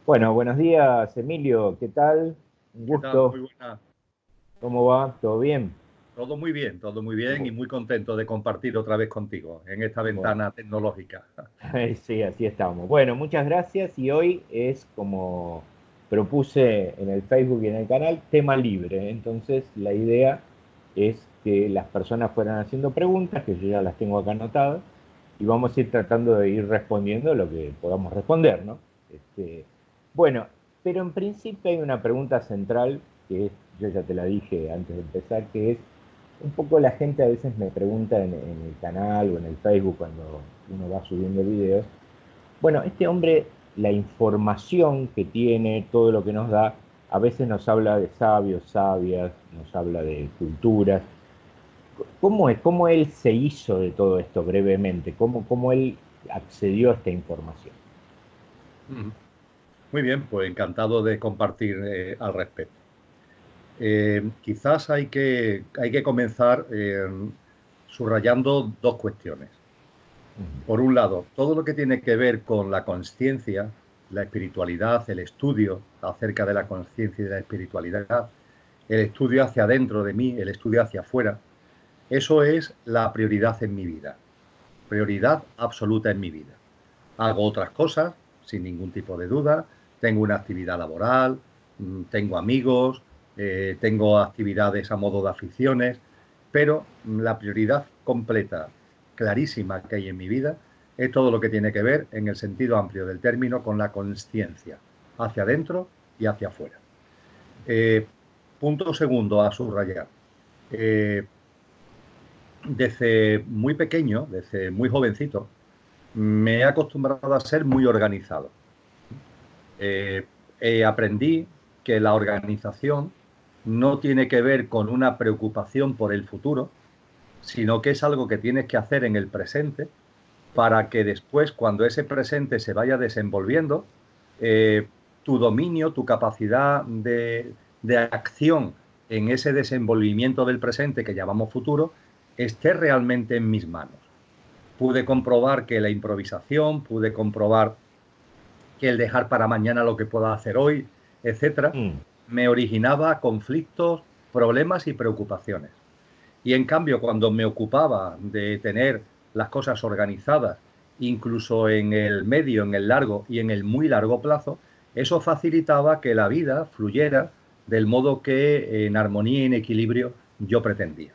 Bueno, buenos días, Emilio. ¿Qué tal? Un ¿Qué tal? gusto. Muy buena. ¿Cómo va? ¿Todo bien? Todo muy bien y Bu- muy contento de compartir otra vez contigo en esta Bueno, ventana tecnológica. sí, así estamos. Bueno, muchas gracias y hoy es como propuse en el Facebook y en el canal, tema libre. Entonces, la idea es que las personas fueran haciendo preguntas, que yo ya las tengo acá anotadas, y vamos a ir tratando de ir respondiendo lo que podamos responder, ¿no? Este, bueno, pero en principio hay una pregunta central que es, yo ya te la dije antes de empezar, que es un poco la gente a veces me pregunta en el canal o en el Facebook cuando uno va subiendo videos, bueno, este hombre, la información que tiene, todo lo que nos da, a veces nos habla de sabios, sabias, nos habla de culturas. ¿Cómo es? ¿Cómo él se hizo de todo esto brevemente? ¿Cómo él accedió a esta información? Ujú. Muy bien, pues encantado de compartir al respecto. Quizás hay que comenzar subrayando dos cuestiones. Por un lado, todo lo que tiene que ver con la conciencia, la espiritualidad, el estudio acerca de la conciencia y de la espiritualidad, el estudio hacia adentro de mí, el estudio hacia afuera, eso es la prioridad en mi vida. Prioridad absoluta en mi vida. Hago otras cosas sin ningún tipo de duda, tengo una actividad laboral, tengo amigos, tengo actividades a modo de aficiones, pero la prioridad completa, clarísima que hay en mi vida es todo lo que tiene que ver, en el sentido amplio del término, con la conciencia, hacia adentro y hacia afuera. Eh, Punto segundo a subrayar. Eh, Desde muy pequeño, desde muy jovencito, me he acostumbrado a ser muy organizado. Eh, Aprendí que la organización no tiene que ver con una preocupación por el futuro, sino que es algo que tienes que hacer en el presente para que después, cuando ese presente se vaya desenvolviendo, eh, tu dominio, tu capacidad de acción en ese desenvolvimiento del presente que llamamos futuro, esté realmente en mis manos. Pude comprobar que la improvisación, pude comprobar que el dejar para mañana lo que pueda hacer hoy, etcétera, Mm, me originaba conflictos, problemas y preocupaciones. Y en cambio, cuando me ocupaba de tener las cosas organizadas, incluso en el medio, en el largo y en el muy largo plazo, eso facilitaba que la vida fluyera del modo que en armonía y en equilibrio yo pretendía.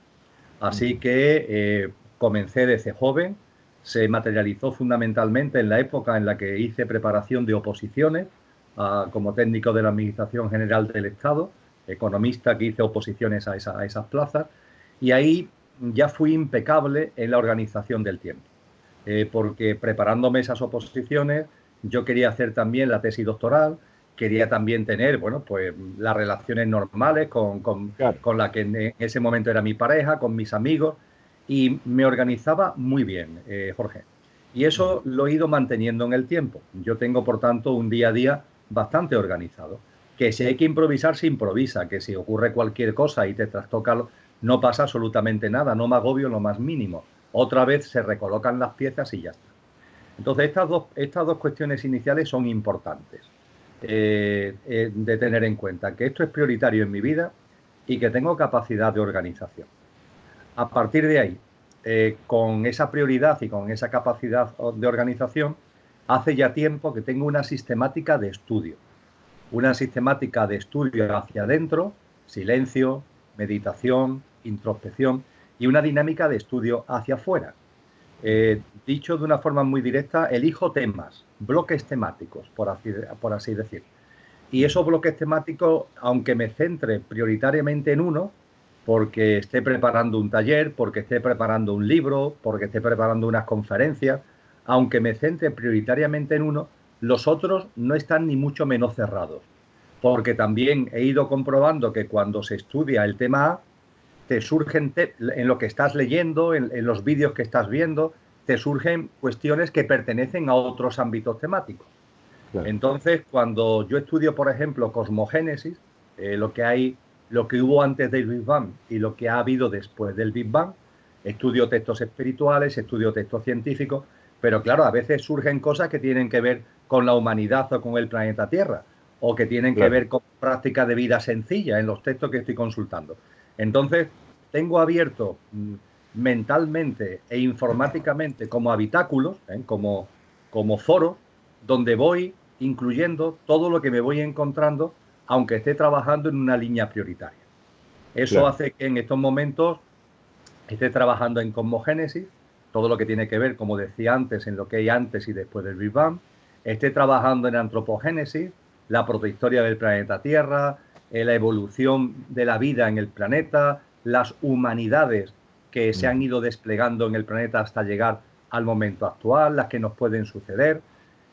Así mm, que comencé desde joven, se materializó fundamentalmente en la época en la que hice preparación de oposiciones como técnico de la Administración General del Estado, economista que hice oposiciones a esas plazas, y ahí ya fui impecable en la organización del tiempo, porque preparándome esas oposiciones yo quería hacer también la tesis doctoral, quería también tener, bueno, pues las relaciones normales claro. con la que en ese momento era mi pareja, con mis amigos, y me organizaba muy bien, Jorge. Y Mm, eso lo he ido manteniendo en el tiempo. Yo tengo, por tanto, un día a día bastante organizado. Que si hay que improvisar, se improvisa. Que si ocurre cualquier cosa y te trastoca, no pasa absolutamente nada. No me agobio en lo más mínimo. Otra vez se recolocan las piezas y ya está. Entonces, estas dos cuestiones iniciales son importantes de tener en cuenta. Que esto es prioritario en mi vida y que tengo capacidad de organización. A partir de ahí, con esa prioridad y con esa capacidad de organización, hace ya tiempo que tengo una sistemática de estudio. Una sistemática de estudio hacia adentro, silencio, meditación, introspección y una dinámica de estudio hacia afuera. Dicho de una forma muy directa, elijo temas, bloques temáticos, por así decir. Y mm, esos bloques temáticos, aunque me centre prioritariamente en uno, porque esté preparando un taller, porque esté preparando un libro, porque esté preparando unas conferencias, aunque me centre prioritariamente en uno, los otros no están ni mucho menos cerrados. Porque también he ido comprobando que cuando se estudia el tema A, te surgen, en lo que estás leyendo, en los vídeos que estás viendo, te surgen cuestiones que pertenecen a otros ámbitos temáticos. claro. Entonces, cuando yo estudio, por ejemplo, cosmogénesis, lo que hubo antes del Big Bang y lo que ha habido después del Big Bang, estudio textos espirituales, estudio textos científicos, Pero claro, a veces surgen cosas que tienen que ver con la humanidad o con el planeta Tierra, o que tienen que Claro. ver con prácticas de vida sencilla en los textos que estoy consultando. Entonces, tengo abierto mentalmente e informáticamente como habitáculos, como foros, donde voy incluyendo todo lo que me voy encontrando, aunque esté trabajando en una línea prioritaria. Eso Claro. hace que en estos momentos esté trabajando en cosmogénesis, todo lo que tiene que ver, como decía antes, en lo que hay antes y después del Big Bang, esté trabajando en antropogénesis, la protohistoria del planeta Tierra, la evolución de la vida en el planeta, las humanidades que se han ido desplegando en el planeta hasta llegar al momento actual, las que nos pueden suceder.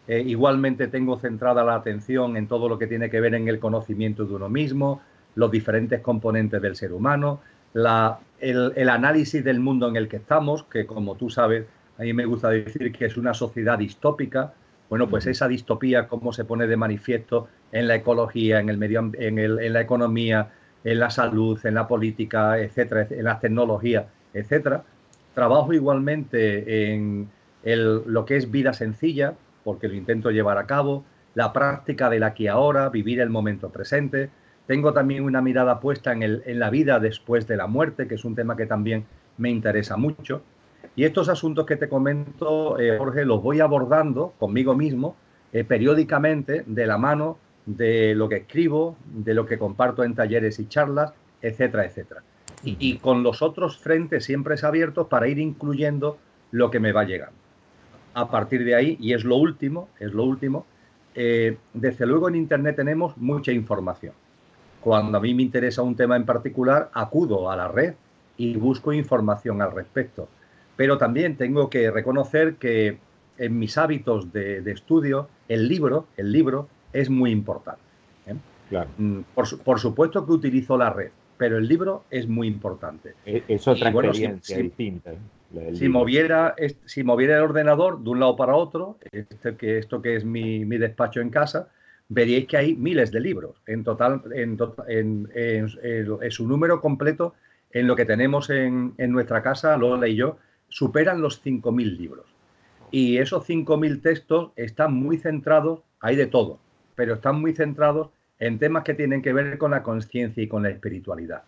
Igualmente tengo centrada la atención en todo lo que tiene que ver en el conocimiento de uno mismo, los diferentes componentes del ser humano, el análisis del mundo en el que estamos, que como tú sabes, a mí me gusta decir que es una sociedad distópica. Bueno, pues esa distopía, cómo se pone de manifiesto en la ecología, en el medio, en la economía, en la salud, en la política, etcétera, en las tecnologías, etcétera. Trabajo igualmente en lo que es vida sencilla, porque lo intento llevar a cabo, la práctica del aquí y ahora, vivir el momento presente. Tengo también una mirada puesta en la vida después de la muerte, que es un tema que también me interesa mucho. Y estos asuntos que te comento, Jorge, los voy abordando conmigo mismo periódicamente de la mano de lo que escribo, de lo que comparto en talleres y charlas, etcétera, etcétera. Y con los otros frentes siempre abiertos para ir incluyendo lo que me va llegando. A partir de ahí, y es lo último, desde luego en Internet tenemos mucha información. Cuando a mí me interesa un tema en particular, acudo a la red y busco información al respecto. Pero también tengo que reconocer que en mis hábitos de estudio, el libro es muy importante. ¿Eh? Claro. Por supuesto que utilizo la red, pero el libro es muy importante. Es otra Y bueno, experiencia distinta, la del si libro. moviera el ordenador de un lado para otro, esto que es mi despacho en casa, veríais que hay miles de libros. En total, en su número completo, en lo que tenemos en nuestra casa, Lola y yo, superan los 5.000 libros. Y esos 5.000 textos están muy centrados, hay de todo, pero están muy centrados en temas que tienen que ver con la conciencia y con la espiritualidad.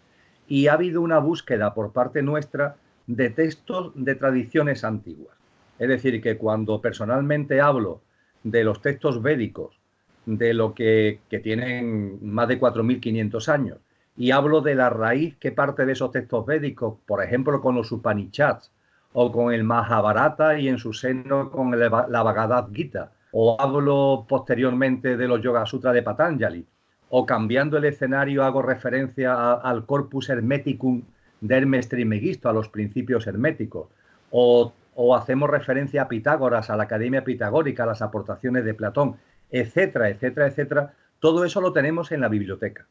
Y ha habido una búsqueda por parte nuestra de textos de tradiciones antiguas. Es decir, que cuando personalmente hablo de los textos védicos, de lo que tienen más de 4.500 años, y hablo de la raíz que parte de esos textos védicos, por ejemplo, con los Upanishads, o con el Mahabharata y en su seno con la Bhagavad Gita, o hablo posteriormente de los Yoga Sutras de Patanjali, o cambiando el escenario hago referencia al Corpus Hermeticum de Hermes Trismegisto, a los principios herméticos, o hacemos referencia a Pitágoras, a la Academia Pitagórica, a las aportaciones de Platón, etcétera, etcétera, etcétera. Todo eso lo tenemos en la biblioteca.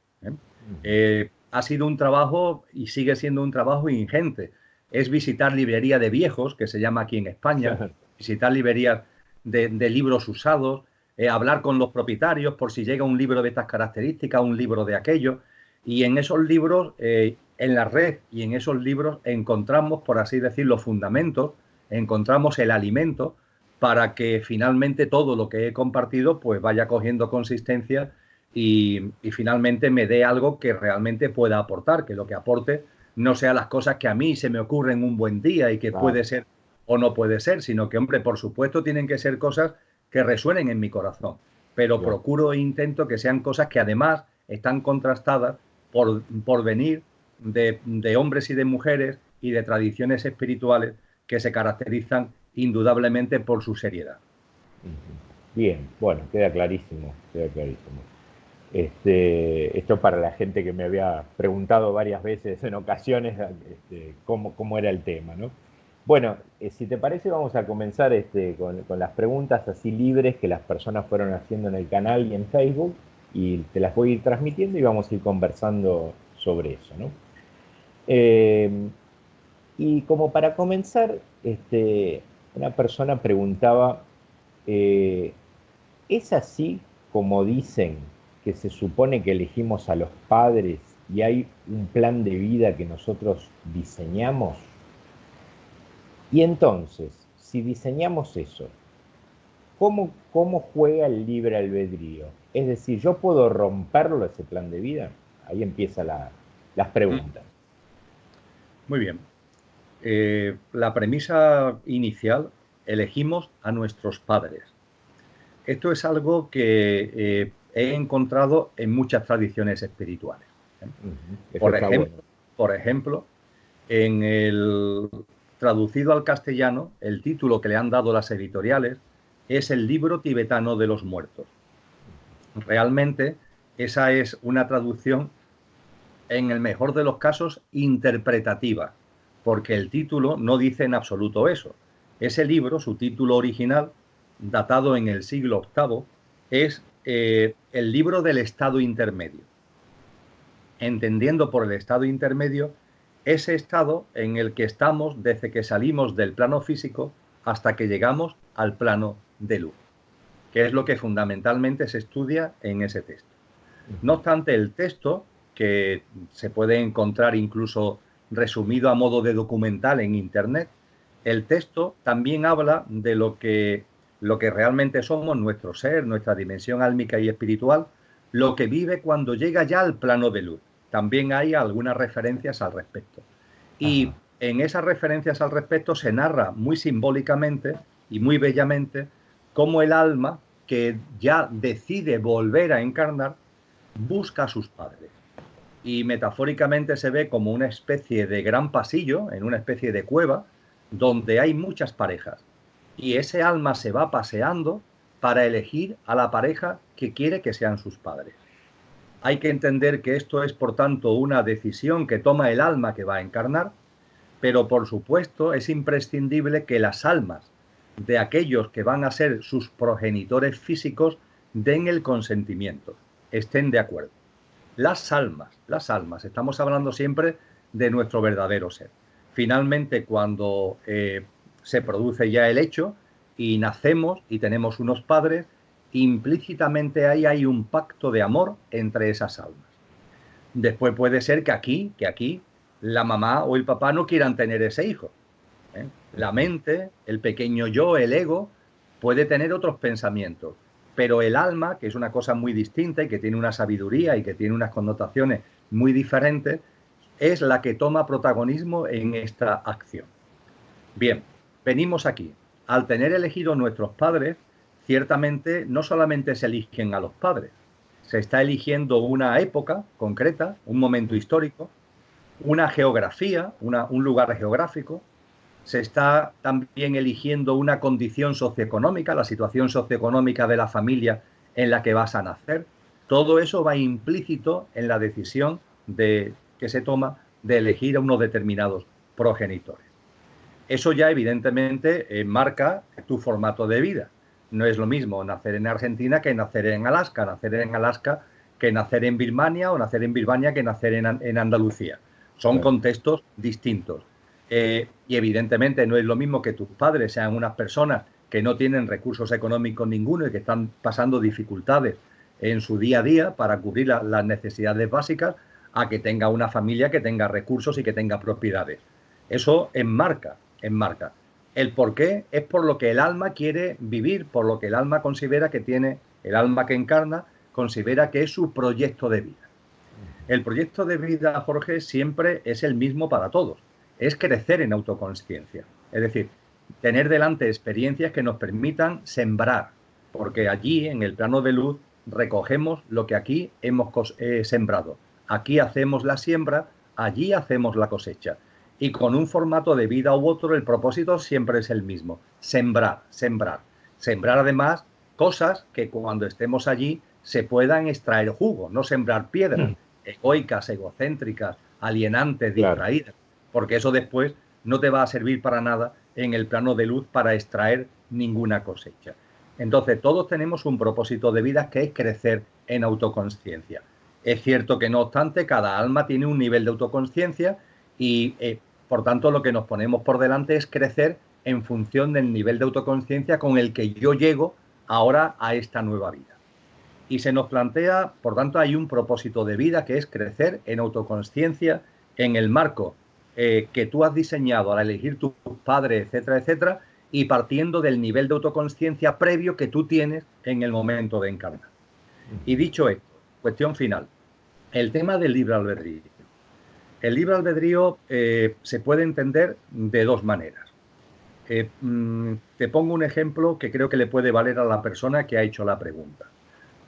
Ha sido un trabajo y sigue siendo un trabajo ingente. Es visitar librería de viejos, que se llama aquí en España, visitar librerías de libros usados, hablar con los propietarios por si llega un libro de estas características, un libro de aquello. Y en esos libros, en la red y en esos libros encontramos, por así decir, los fundamentos, encontramos el alimento para que finalmente todo lo que he compartido pues vaya cogiendo consistencia y finalmente me dé algo que realmente pueda aportar, que lo que aporte no sea las cosas que a mí se me ocurren un buen día y que Claro, puede ser o no puede ser, sino que, hombre, por supuesto tienen que ser cosas que resuenen en mi corazón, pero claro. procuro e intento que sean cosas que además están contrastadas por venir de hombres y de mujeres y de tradiciones espirituales que se caracterizan indudablemente por su seriedad. Bien, bueno, queda clarísimo, queda clarísimo. Esto para la gente que me había preguntado varias veces en ocasiones cómo era el tema, ¿no? Bueno, si te parece vamos a comenzar con las preguntas así libres que las personas fueron haciendo en el canal y en Facebook y te las voy a ir transmitiendo y vamos a ir conversando sobre eso, ¿no? Eh, y como para comenzar, una persona preguntaba, eh, ¿es así como dicen que se supone que elegimos a los padres y hay un plan de vida que nosotros diseñamos? Y entonces, si diseñamos eso, ¿cómo juega el libre albedrío? Es decir, ¿yo puedo romperlo ese plan de vida? Ahí empiezan las preguntas. Muy bien. La premisa inicial, elegimos a nuestros padres. Esto es algo que he encontrado en muchas tradiciones espirituales. Por ejemplo, en el traducido al castellano, el título que le han dado las editoriales es El libro tibetano de los muertos. Realmente, esa es una traducción, en el mejor de los casos, interpretativa, porque el título no dice en absoluto eso. Ese libro, su título original, datado en el siglo VIII, es el libro del estado intermedio. Entendiendo por el estado intermedio ese estado en el que estamos desde que salimos del plano físico hasta que llegamos al plano de luz, que es lo que fundamentalmente se estudia en ese texto. No obstante, el texto, que se puede encontrar incluso resumido a modo de documental en Internet, el texto también habla de lo que realmente somos, nuestro ser, nuestra dimensión álmica y espiritual, lo que vive cuando llega ya al plano de luz. También hay algunas referencias al respecto. Y en esas referencias al respecto se narra muy simbólicamente y muy bellamente cómo el alma que ya decide volver a encarnar busca a sus padres. Y metafóricamente se ve como una especie de gran pasillo, en una especie de cueva, donde hay muchas parejas. Y ese alma se va paseando para elegir a la pareja que quiere que sean sus padres. Hay que entender que esto es, por tanto, una decisión que toma el alma que va a encarnar, pero por supuesto es imprescindible que las almas de aquellos que van a ser sus progenitores físicos den el consentimiento, estén de acuerdo. Las almas, estamos hablando siempre de nuestro verdadero ser. Finalmente, cuando se produce ya el hecho y nacemos y tenemos unos padres, implícitamente ahí hay un pacto de amor entre esas almas. Después puede ser que aquí la mamá o el papá no quieran tener ese hijo. La mente, el pequeño yo, el ego, puede tener otros pensamientos, pero el alma, que es una cosa muy distinta y que tiene una sabiduría y que tiene unas connotaciones muy diferentes, es la que toma protagonismo en esta acción. Bien, venimos aquí. Al tener elegido nuestros padres, ciertamente no solamente se eligen a los padres, se está eligiendo una época concreta, un momento histórico, una geografía, un lugar geográfico, se está también eligiendo una condición socioeconómica, la situación socioeconómica de la familia en la que vas a nacer. Todo eso va implícito en la decisión que se toma de elegir a unos determinados progenitores. Eso ya evidentemente marca tu formato de vida. No es lo mismo nacer en Argentina que nacer en Alaska que nacer en Birmania o nacer en Birmania que nacer en Andalucía. Son contextos distintos. Y evidentemente no es lo mismo que tus padres sean unas personas que no tienen recursos económicos ninguno y que están pasando dificultades en su día a día para cubrir las necesidades básicas, a que tenga una familia que tenga recursos y que tenga propiedades. Eso enmarca. El porqué es por lo que el alma quiere vivir, por lo que el alma considera que tiene, el alma que encarna, considera que es su proyecto de vida. El proyecto de vida, Jorge, siempre es el mismo para todos. Es crecer en autoconsciencia. Es decir, tener delante experiencias que nos permitan sembrar, porque allí, en el plano de luz, recogemos lo que aquí hemos sembrado. Aquí hacemos la siembra, allí hacemos la cosecha. Y con un formato de vida u otro, el propósito siempre es el mismo. Sembrar. Sembrar además cosas que cuando estemos allí se puedan extraer jugo, no sembrar piedras egoicas, egocéntricas, alienantes, distraídas, porque eso después no te va a servir para nada en el plano de luz para extraer ninguna cosecha. Entonces, todos tenemos un propósito de vida que es crecer en autoconsciencia. Es cierto que, no obstante, cada alma tiene un nivel de autoconsciencia y, por tanto, lo que nos ponemos por delante es crecer en función del nivel de autoconsciencia con el que yo llego ahora a esta nueva vida. Y se nos plantea, por tanto, hay un propósito de vida que es crecer en autoconsciencia en el marco que tú has diseñado al elegir tus padres, etcétera, etcétera, y partiendo del nivel de autoconsciencia previo que tú tienes en el momento de encarnar. Y dicho esto, cuestión final, el tema del libre albedrío. El libre albedrío se puede entender de dos maneras. Te pongo un ejemplo que creo que le puede valer a la persona que ha hecho la pregunta.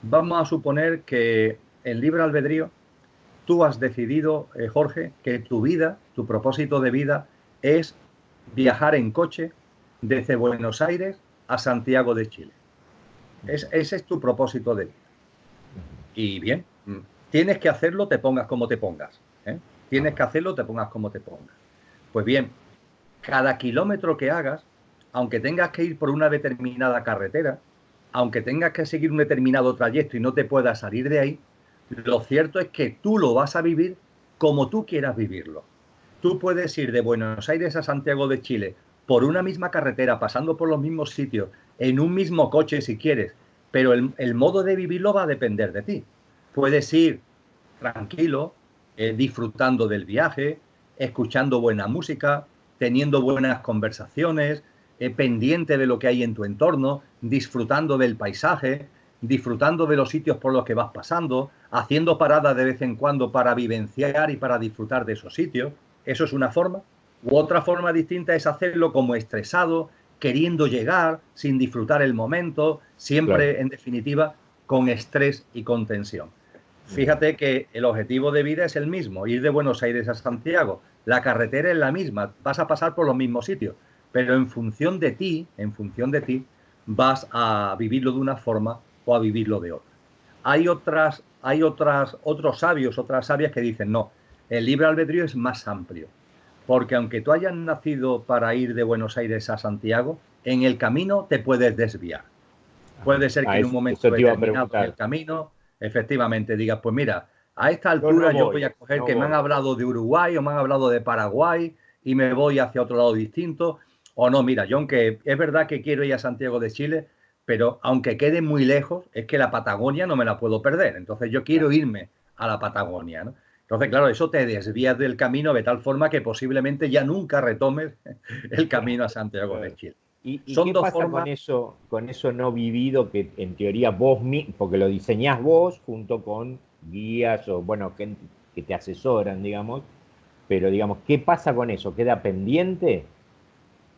Vamos a suponer que el libre albedrío, tú has decidido, Jorge, que tu vida, tu propósito de vida es viajar en coche desde Buenos Aires a Santiago de Chile. Ese es tu propósito de vida. Y bien, tienes que hacerlo, te pongas como te pongas. Tienes que hacerlo, te pongas como te pongas. Pues bien, cada kilómetro que hagas, aunque tengas que ir por una determinada carretera, aunque tengas que seguir un determinado trayecto y no te puedas salir de ahí, lo cierto es que tú lo vas a vivir como tú quieras vivirlo. Tú puedes ir de Buenos Aires a Santiago de Chile por una misma carretera, pasando por los mismos sitios, en un mismo coche si quieres, pero el modo de vivirlo va a depender de ti. Puedes ir tranquilo, disfrutando del viaje, escuchando buena música, teniendo buenas conversaciones, pendiente de lo que hay en tu entorno, disfrutando del paisaje, disfrutando de los sitios por los que vas pasando, haciendo paradas de vez en cuando para vivenciar y para disfrutar de esos sitios. Eso es una forma. U otra forma distinta es hacerlo como estresado, queriendo llegar, sin disfrutar el momento, siempre, claro, en definitiva, con estrés y con tensión. Fíjate que el objetivo de vida es el mismo, ir de Buenos Aires a Santiago. La carretera es la misma, vas a pasar por los mismos sitios, pero en función de ti, vas a vivirlo de una forma o a vivirlo de otra. Hay otros sabios, otras sabias que dicen, no, el libre albedrío es más amplio, porque aunque tú hayas nacido para ir de Buenos Aires a Santiago, en el camino te puedes desviar. Puede ser que en un momento determinado del camino, efectivamente, digas, pues mira, a esta altura yo voy a coger que me han hablado de Uruguay o me han hablado de Paraguay y me voy hacia otro lado distinto. O no, mira, yo aunque es verdad que quiero ir a Santiago de Chile, pero aunque quede muy lejos, es que la Patagonia no me la puedo perder. Entonces yo quiero irme a la Patagonia, ¿no? Entonces, claro, eso te desvías del camino de tal forma que posiblemente ya nunca retomes el camino a Santiago de Chile. ¿Y qué pasa con eso no vivido que en teoría vos, porque lo diseñás vos junto con guías o, bueno, gente que te asesoran, digamos, pero, digamos, ¿qué pasa con eso? ¿Queda pendiente?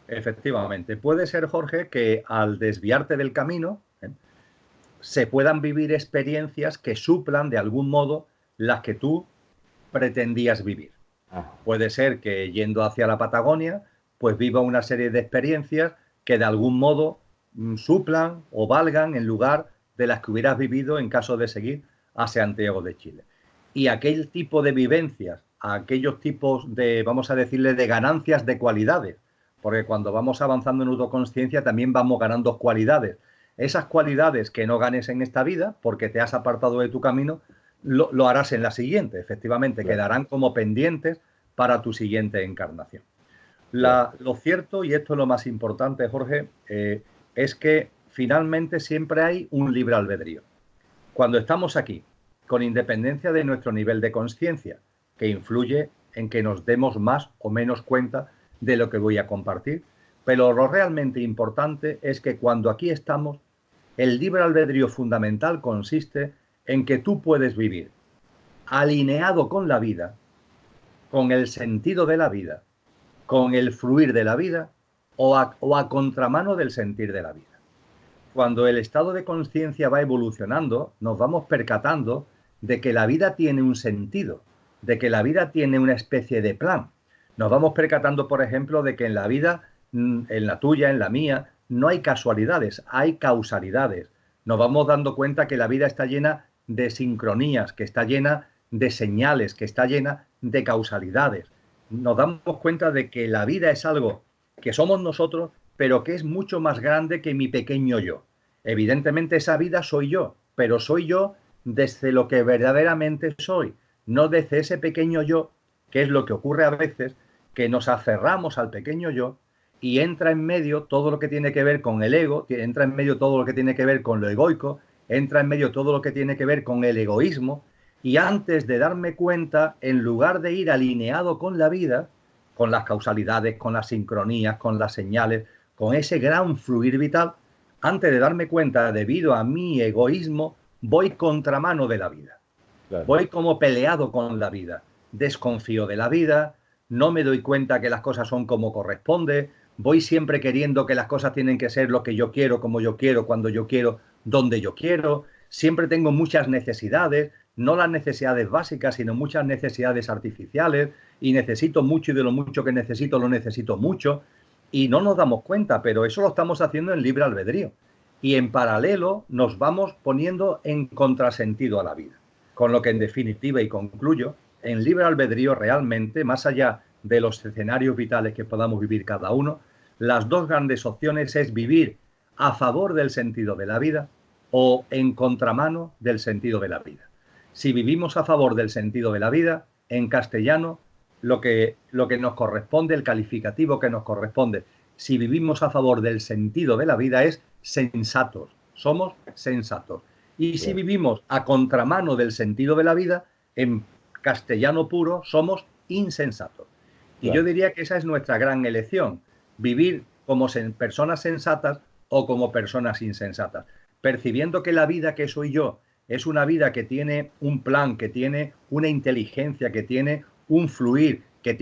Efectivamente. Puede ser, Jorge, que al desviarte del camino, se puedan vivir experiencias que suplan de algún modo las que tú pretendías vivir. Puede ser que yendo hacia la Patagonia, pues viva una serie de experiencias que de algún modo suplan o valgan en lugar de las que hubieras vivido en caso de seguir a Santiago de Chile. Y aquel tipo de vivencias, aquellos tipos de, vamos a decirle, de ganancias de cualidades, porque cuando vamos avanzando en autoconsciencia también vamos ganando cualidades. Esas cualidades que no ganes en esta vida, porque te has apartado de tu camino, lo harás en la siguiente, efectivamente, claro, quedarán como pendientes para tu siguiente encarnación. Lo cierto, y esto es lo más importante, Jorge, es que finalmente siempre hay un libre albedrío. Cuando estamos aquí, con independencia de nuestro nivel de conciencia, que influye en que nos demos más o menos cuenta de lo que voy a compartir, pero lo realmente importante es que cuando aquí estamos, el libre albedrío fundamental consiste en que tú puedes vivir alineado con la vida, con el sentido de la vida, con el fluir de la vida o a contramano del sentir de la vida. Cuando el estado de conciencia va evolucionando, nos vamos percatando de que la vida tiene un sentido, de que la vida tiene una especie de plan. Nos vamos percatando, por ejemplo, de que en la vida, en la tuya, en la mía, no hay casualidades, hay causalidades. Nos vamos dando cuenta que la vida está llena de sincronías, que está llena de señales, que está llena de causalidades. Nos damos cuenta de que la vida es algo que somos nosotros, pero que es mucho más grande que mi pequeño yo. Evidentemente esa vida soy yo, pero soy yo desde lo que verdaderamente soy, no desde ese pequeño yo, que es lo que ocurre a veces, que nos aferramos al pequeño yo y entra en medio todo lo que tiene que ver con el ego, entra en medio todo lo que tiene que ver con lo egoico, entra en medio todo lo que tiene que ver con el egoísmo, y antes de darme cuenta, en lugar de ir alineado con la vida, con las causalidades, con las sincronías, con las señales, con ese gran fluir vital, antes de darme cuenta, debido a mi egoísmo, voy contramano de la vida. Claro. Voy como peleado con la vida. Desconfío de la vida, no me doy cuenta que las cosas son como corresponde, voy siempre queriendo que las cosas tienen que ser lo que yo quiero, como yo quiero, cuando yo quiero, donde yo quiero. Siempre tengo muchas necesidades, no las necesidades básicas, sino muchas necesidades artificiales, y necesito mucho, y de lo mucho que necesito, lo necesito mucho. Y no nos damos cuenta, pero eso lo estamos haciendo en libre albedrío. Y en paralelo nos vamos poniendo en contrasentido a la vida. Con lo que en definitiva, y concluyo, en libre albedrío realmente, más allá de los escenarios vitales que podamos vivir cada uno, las dos grandes opciones es vivir a favor del sentido de la vida o en contramano del sentido de la vida. Si vivimos a favor del sentido de la vida, en castellano, lo que nos corresponde, el calificativo que nos corresponde, si vivimos a favor del sentido de la vida es sensatos, somos sensatos. Y si vivimos a contramano del sentido de la vida, en castellano puro, somos insensatos. Y yo diría que esa es nuestra gran elección, vivir como personas sensatas o como personas insensatas, percibiendo que la vida que soy yo es una vida que tiene un plan, que tiene una inteligencia, que tiene un fluir, que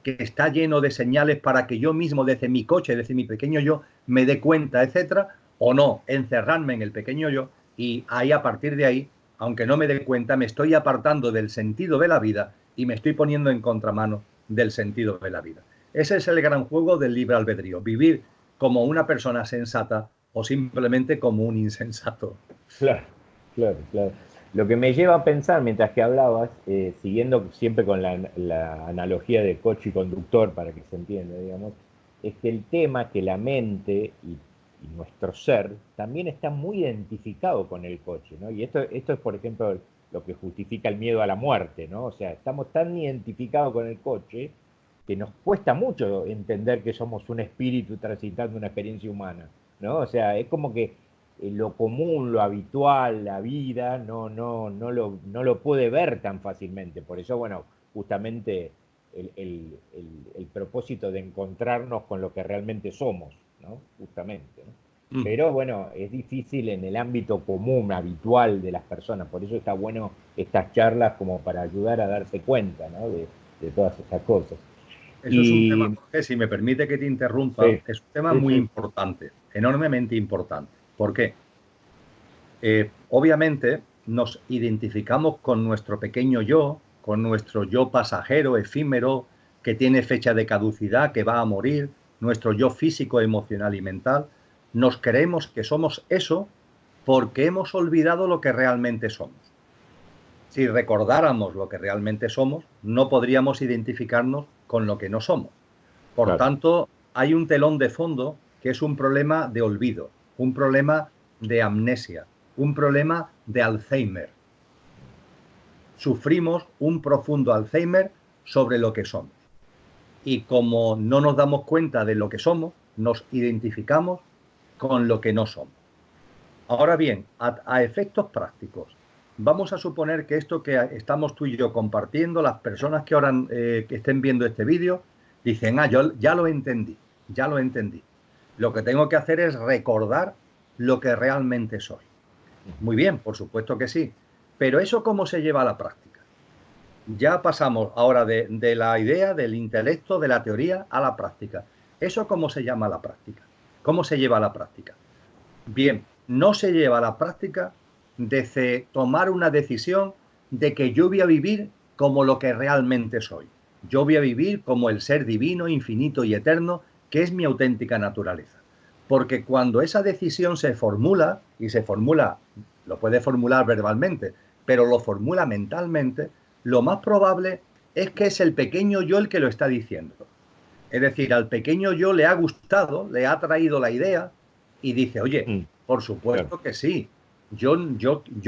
está lleno de señales para que yo mismo, desde mi coche, desde mi pequeño yo, me dé cuenta, etcétera, o no, encerrarme en el pequeño yo, y ahí, a partir de ahí, aunque no me dé cuenta, me estoy apartando del sentido de la vida y me estoy poniendo en contramano del sentido de la vida. Ese es el gran juego del libre albedrío, vivir como una persona sensata o simplemente como un insensato. Claro, claro, claro. Lo que me lleva a pensar, mientras que hablabas, siguiendo siempre con la analogía de coche y conductor, para que se entienda, digamos, es que el tema que la mente y nuestro ser también está muy identificado con el coche, ¿no? Y esto es, por ejemplo, lo que justifica el miedo a la muerte, ¿no? O sea, estamos tan identificados con el coche que nos cuesta mucho entender que somos un espíritu transitando una experiencia humana, ¿no? O sea, es como que lo común, lo habitual, la vida, no lo puede ver tan fácilmente. Por eso, bueno, justamente el propósito de encontrarnos con lo que realmente somos, ¿no? Justamente, ¿no? Pero bueno, es difícil en el ámbito común, habitual de las personas. Por eso está bueno estas charlas como para ayudar a darse cuenta, ¿no? de todas estas cosas. Eso es un tema, Jorge, si me permite que te interrumpa, sí, es un tema muy importante, enormemente importante. ¿Por qué? Obviamente nos identificamos con nuestro pequeño yo, con nuestro yo pasajero, efímero, que tiene fecha de caducidad, que va a morir, nuestro yo físico, emocional y mental. Nos creemos que somos eso porque hemos olvidado lo que realmente somos. Si recordáramos lo que realmente somos, no podríamos identificarnos con lo que no somos. Por tanto, hay un telón de fondo que es un problema de olvido, un problema de amnesia, un problema de Alzheimer. Sufrimos un profundo Alzheimer sobre lo que somos. Y como no nos damos cuenta de lo que somos, nos identificamos con lo que no somos. Ahora bien, a efectos prácticos, vamos a suponer que esto que estamos tú y yo compartiendo, las personas que ahora que estén viendo este vídeo, dicen, yo ya lo entendí, ya lo entendí. Lo que tengo que hacer es recordar lo que realmente soy. Muy bien, por supuesto que sí. Pero ¿eso cómo se lleva a la práctica? Ya pasamos ahora de la idea, del intelecto, de la teoría, a la práctica. ¿Eso cómo se llama a la práctica? ¿Cómo se lleva a la práctica? Bien, no se lleva a la práctica desde tomar una decisión de que yo voy a vivir como lo que realmente soy. Yo voy a vivir como el ser divino, infinito y eterno, que es mi auténtica naturaleza. Porque cuando esa decisión se formula, y se formula, lo puede formular verbalmente, pero lo formula mentalmente, lo más probable es que es el pequeño yo el que lo está diciendo. Es decir, al pequeño yo le ha gustado, le ha traído la idea y dice, oye, por supuesto que sí, yo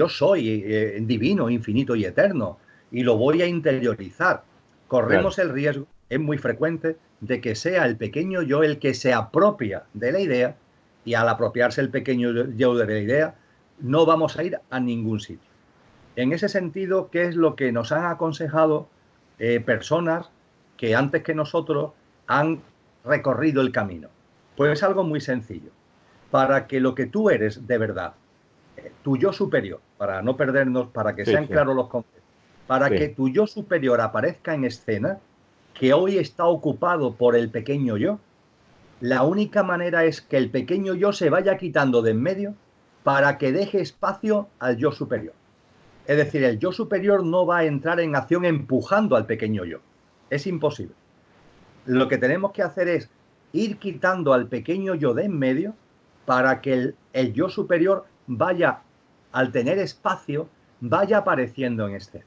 soy divino, infinito y eterno y lo voy a interiorizar. Corremos el riesgo, es muy frecuente, de que sea el pequeño yo el que se apropia de la idea, y al apropiarse el pequeño yo de la idea, no vamos a ir a ningún sitio. En ese sentido, ¿qué es lo que nos han aconsejado personas que antes que nosotros han recorrido el camino? Pues es algo muy sencillo. Para que lo que tú eres de verdad, tu yo superior, para no perdernos, para que Sí, sean sí, claros los conceptos, para que sí. tu yo superior aparezca en escena, que hoy está ocupado por el pequeño yo, la única manera es que el pequeño yo se vaya quitando de en medio para que deje espacio al yo superior. Es decir, el yo superior no va a entrar en acción empujando al pequeño yo. Es imposible. Lo que tenemos que hacer es ir quitando al pequeño yo de en medio para que el yo superior vaya, al tener espacio, vaya apareciendo en escena.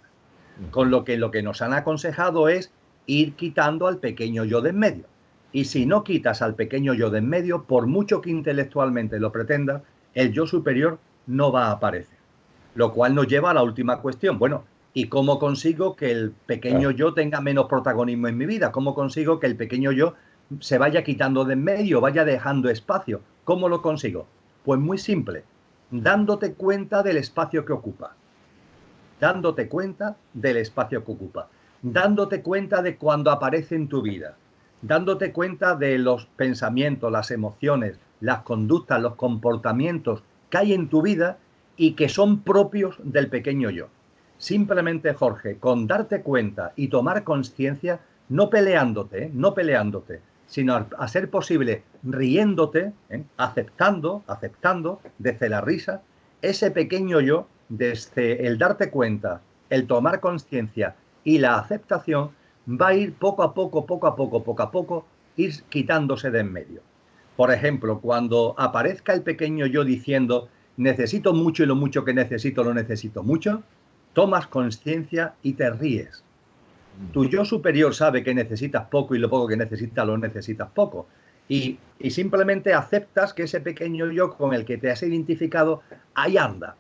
Con lo que nos han aconsejado es ir quitando al pequeño yo de en medio. Y si no quitas al pequeño yo de en medio, por mucho que intelectualmente lo pretendas, el yo superior no va a aparecer. Lo cual nos lleva a la última cuestión. Bueno, ¿y cómo consigo que el pequeño Claro. yo tenga menos protagonismo en mi vida? ¿Cómo consigo que el pequeño yo se vaya quitando de en medio, vaya dejando espacio? ¿Cómo lo consigo? Pues muy simple, dándote cuenta del espacio que ocupa, dándote cuenta del espacio que ocupa, dándote cuenta de cuando aparece en tu vida, dándote cuenta de los pensamientos, las emociones, las conductas, los comportamientos que hay en tu vida y que son propios del pequeño yo. Simplemente, Jorge, con darte cuenta y tomar conciencia, no peleándote, no peleándote, sino a ser posible riéndote, aceptando desde la risa, ese pequeño yo, desde el darte cuenta, el tomar conciencia y la aceptación, va a ir poco a poco, ir quitándose de en medio. Por ejemplo, cuando aparezca el pequeño yo diciendo necesito mucho y lo mucho que necesito lo necesito mucho, tomas conciencia y te ríes. Tu yo superior sabe que necesitas poco y lo poco que necesitas lo necesitas poco. Y simplemente aceptas que ese pequeño yo con el que te has identificado, ahí anda,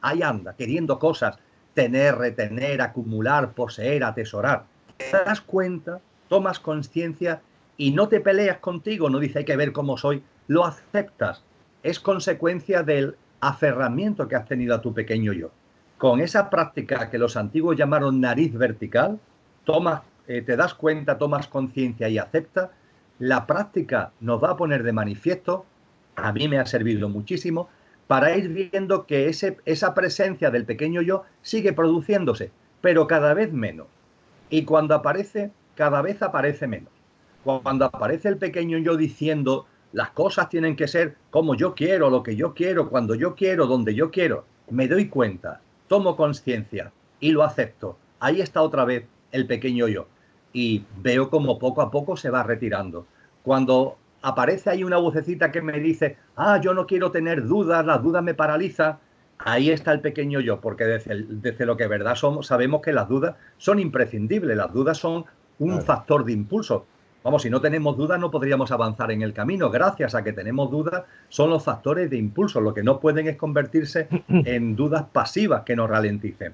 queriendo cosas, tener, retener, acumular, poseer, atesorar. Te das cuenta, tomas conciencia y no te peleas contigo, no dices hay que ver cómo soy, lo aceptas. Es consecuencia del aferramiento que has tenido a tu pequeño yo. Con esa práctica que los antiguos llamaron nariz vertical, te das cuenta, tomas conciencia y aceptas, la práctica nos va a poner de manifiesto, a mí me ha servido muchísimo, para ir viendo que esa presencia del pequeño yo sigue produciéndose, pero cada vez menos. Y cuando aparece, cada vez aparece menos. Cuando aparece el pequeño yo diciendo las cosas tienen que ser como yo quiero, lo que yo quiero, cuando yo quiero, donde yo quiero, me doy cuenta, tomo conciencia y lo acepto. Ahí está otra vez el pequeño yo. Y veo como poco a poco se va retirando. Cuando aparece ahí una vocecita que me dice, yo no quiero tener dudas, las dudas me paralizan, ahí está el pequeño yo, porque desde lo que de verdad somos, sabemos que las dudas son imprescindibles, las dudas son un Claro. factor de impulso. Vamos, si no tenemos dudas no podríamos avanzar en el camino. Gracias a que tenemos dudas son los factores de impulso. Lo que no pueden es convertirse en dudas pasivas que nos ralenticen.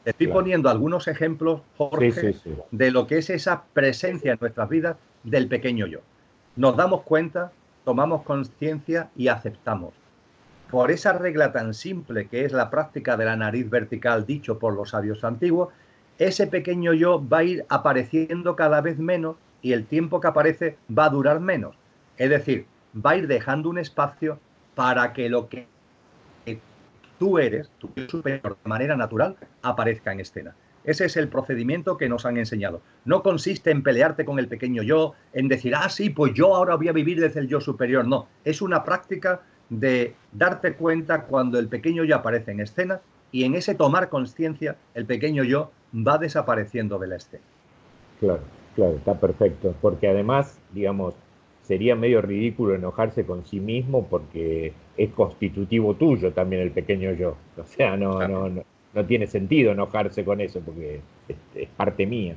Te estoy Claro. poniendo algunos ejemplos, Sí, sí, Jorge, sí. de lo que es esa presencia en nuestras vidas del pequeño yo. Nos damos cuenta, tomamos conciencia y aceptamos. Por esa regla tan simple que es la práctica de la nariz vertical dicho por los sabios antiguos, ese pequeño yo va a ir apareciendo cada vez menos y el tiempo que aparece va a durar menos. Es decir, va a ir dejando un espacio para que lo que tú eres, tu yo superior, de manera natural, aparezca en escena. Ese es el procedimiento que nos han enseñado. No consiste en pelearte con el pequeño yo, en decir, sí, pues yo ahora voy a vivir desde el yo superior. No, es una práctica de darte cuenta cuando el pequeño yo aparece en escena y en ese tomar conciencia el pequeño yo va desapareciendo de la escena. Claro, claro, está perfecto. Porque además, digamos, sería medio ridículo enojarse con sí mismo porque es constitutivo tuyo también el pequeño yo. O sea, Claro. no tiene sentido enojarse con eso porque es parte mía.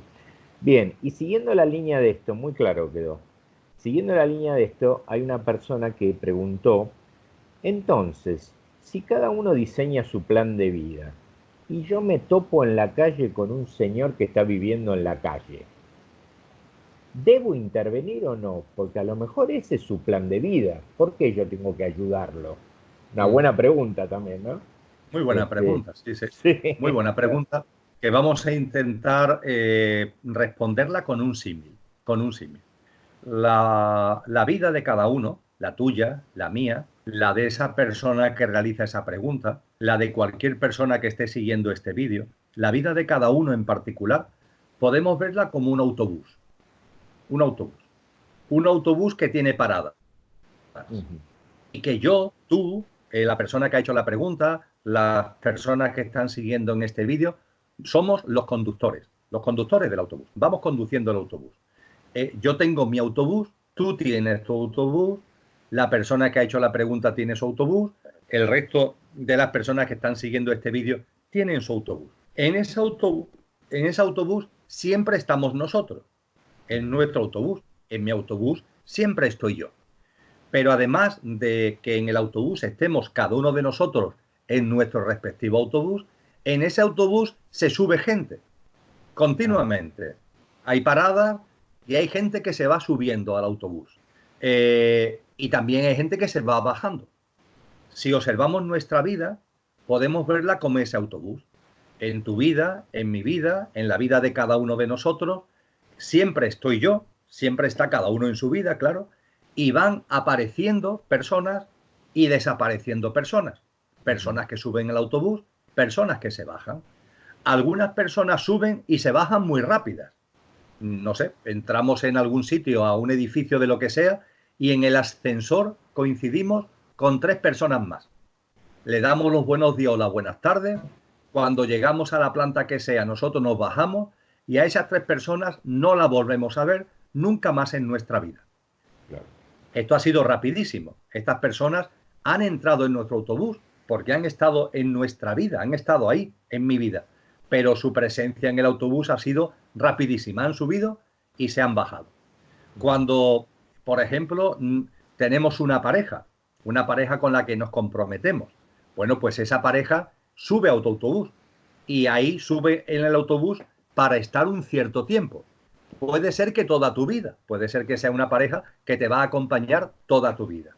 Bien, y siguiendo la línea de esto, muy claro quedó. Siguiendo la línea de esto, hay una persona que preguntó, entonces, si cada uno diseña su plan de vida y yo me topo en la calle con un señor que está viviendo en la calle, ¿debo intervenir o no? Porque a lo mejor ese es su plan de vida. ¿Por qué yo tengo que ayudarlo? Una buena pregunta también, ¿no? Muy buena Este, pregunta, sí, sí. sí, Muy buena pregunta que vamos a intentar responderla con un símil. La vida de cada uno la tuya, la mía, la de esa persona que realiza esa pregunta, la de cualquier persona que esté siguiendo este vídeo, la vida de cada uno en particular, podemos verla como un autobús. Un autobús. Un autobús que tiene paradas. Y que yo, tú, la persona que ha hecho la pregunta, las personas que están siguiendo en este vídeo, somos los conductores del autobús. Vamos conduciendo el autobús. Yo tengo mi autobús, tú tienes tu autobús, la persona que ha hecho la pregunta tiene su autobús, el resto de las personas que están siguiendo este vídeo tienen su autobús. En ese autobús siempre estamos nosotros. En nuestro autobús, en mi autobús, siempre estoy yo. Pero además de que en el autobús estemos cada uno de nosotros en nuestro respectivo autobús, en ese autobús se sube gente continuamente. Hay paradas y hay gente que se va subiendo al autobús. Y también hay gente que se va bajando. Si observamos nuestra vida, podemos verla como ese autobús. En tu vida, en mi vida, en la vida de cada uno de nosotros, siempre estoy yo, siempre está cada uno en su vida, claro, y van apareciendo personas y desapareciendo personas. Personas que suben al autobús, personas que se bajan. Algunas personas suben y se bajan muy rápidas. No sé, entramos en algún sitio, a un edificio de lo que sea, y en el ascensor coincidimos con 3 personas más. Le damos los buenos días o las buenas tardes. Cuando llegamos a la planta que sea, nosotros nos bajamos y a esas 3 personas no las volvemos a ver nunca más en nuestra vida. Claro. Esto ha sido rapidísimo. Estas personas han entrado en nuestro autobús porque han estado en nuestra vida, han estado ahí en mi vida. Pero su presencia en el autobús ha sido rapidísima. Han subido y se han bajado. Cuando, por ejemplo, tenemos una pareja con la que nos comprometemos, bueno, pues esa pareja sube a otro autobús y ahí sube en el autobús para estar un cierto tiempo. Puede ser que toda tu vida, puede ser que sea una pareja que te va a acompañar toda tu vida.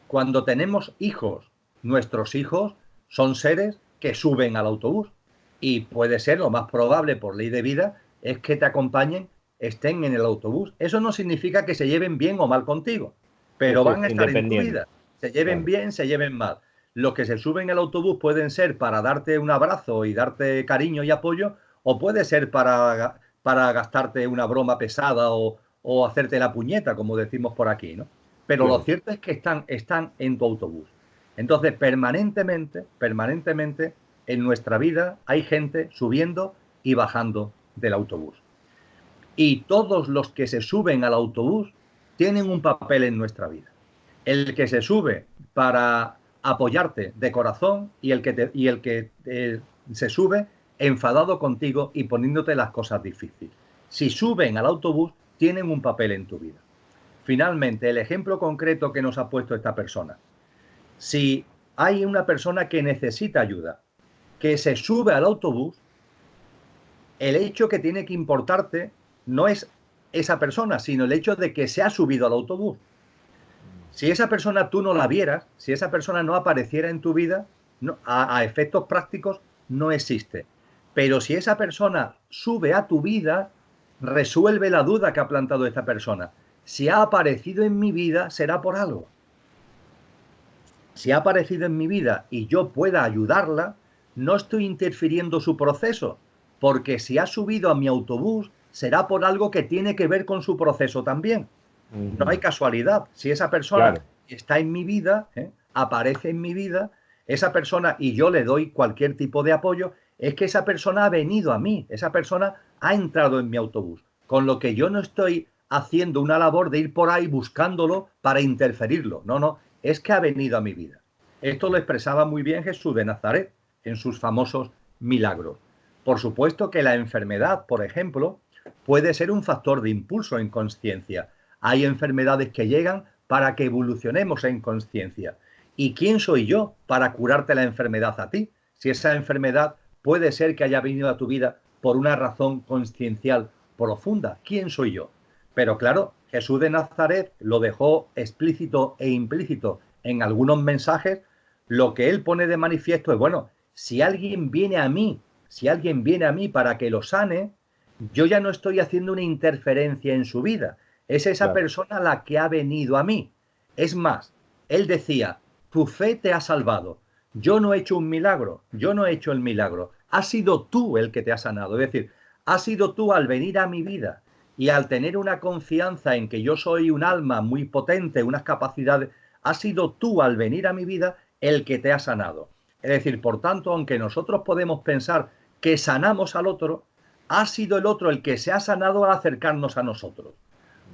Cuando tenemos hijos, nuestros hijos son seres que suben al autobús y puede ser, lo más probable por ley de vida, es que te acompañen, estén en el autobús. Eso no significa que se lleven bien o mal contigo, pero van a estar en tu vida. Se lleven bien, se lleven mal. Los que se suben al autobús pueden ser para darte un abrazo y darte cariño y apoyo, o puede ser para gastarte una broma pesada o hacerte la puñeta, como decimos por aquí, ¿no? Pero lo cierto es que están en tu autobús. Entonces, permanentemente, en nuestra vida hay gente subiendo y bajando del autobús. Y todos los que se suben al autobús tienen un papel en nuestra vida. El que se sube para apoyarte de corazón y el que se sube enfadado contigo y poniéndote las cosas difíciles. Si suben al autobús, tienen un papel en tu vida. Finalmente, el ejemplo concreto que nos ha puesto esta persona. Si hay una persona que necesita ayuda, que se sube al autobús, el hecho que tiene que importarte no es esa persona, sino el hecho de que se ha subido al autobús. Si esa persona tú no la vieras, si esa persona no apareciera en tu vida, no, a efectos prácticos no existe. Pero si esa persona sube a tu vida, resuelve la duda que ha plantado esta persona. Si ha aparecido en mi vida, será por algo. Si ha aparecido en mi vida y yo pueda ayudarla, no estoy interfiriendo su proceso, porque si ha subido a mi autobús, será por algo que tiene que ver con su proceso también. No hay casualidad. Si esa persona está en mi vida, aparece en mi vida, esa persona y yo le doy cualquier tipo de apoyo, es que esa persona ha venido a mí, esa persona ha entrado en mi autobús, con lo que yo no estoy haciendo una labor de ir por ahí buscándolo para interferirlo. No, es que ha venido a mi vida. Esto lo expresaba muy bien Jesús de Nazaret en sus famosos milagros. Por supuesto que la enfermedad, por ejemplo, puede ser un factor de impulso en consciencia. Hay enfermedades que llegan para que evolucionemos en consciencia. ¿Y quién soy yo para curarte la enfermedad a ti? Si esa enfermedad puede ser que haya venido a tu vida por una razón consciencial profunda. ¿Quién soy yo? Pero claro, Jesús de Nazaret lo dejó explícito e implícito en algunos mensajes. Lo que él pone de manifiesto es, bueno, si alguien viene a mí para que lo sane, yo ya no estoy haciendo una interferencia en su vida. Es esa persona la que ha venido a mí. Es más, Él decía, tu fe te ha salvado. Yo no he hecho un milagro, yo no he hecho el milagro. Has sido tú el que te ha sanado. Es decir, has sido tú al venir a mi vida y al tener una confianza en que yo soy un alma muy potente, unas capacidades, has sido tú al venir a mi vida el que te ha sanado. Es decir, por tanto, aunque nosotros podemos pensar que sanamos al otro, ha sido el otro el que se ha sanado al acercarnos a nosotros.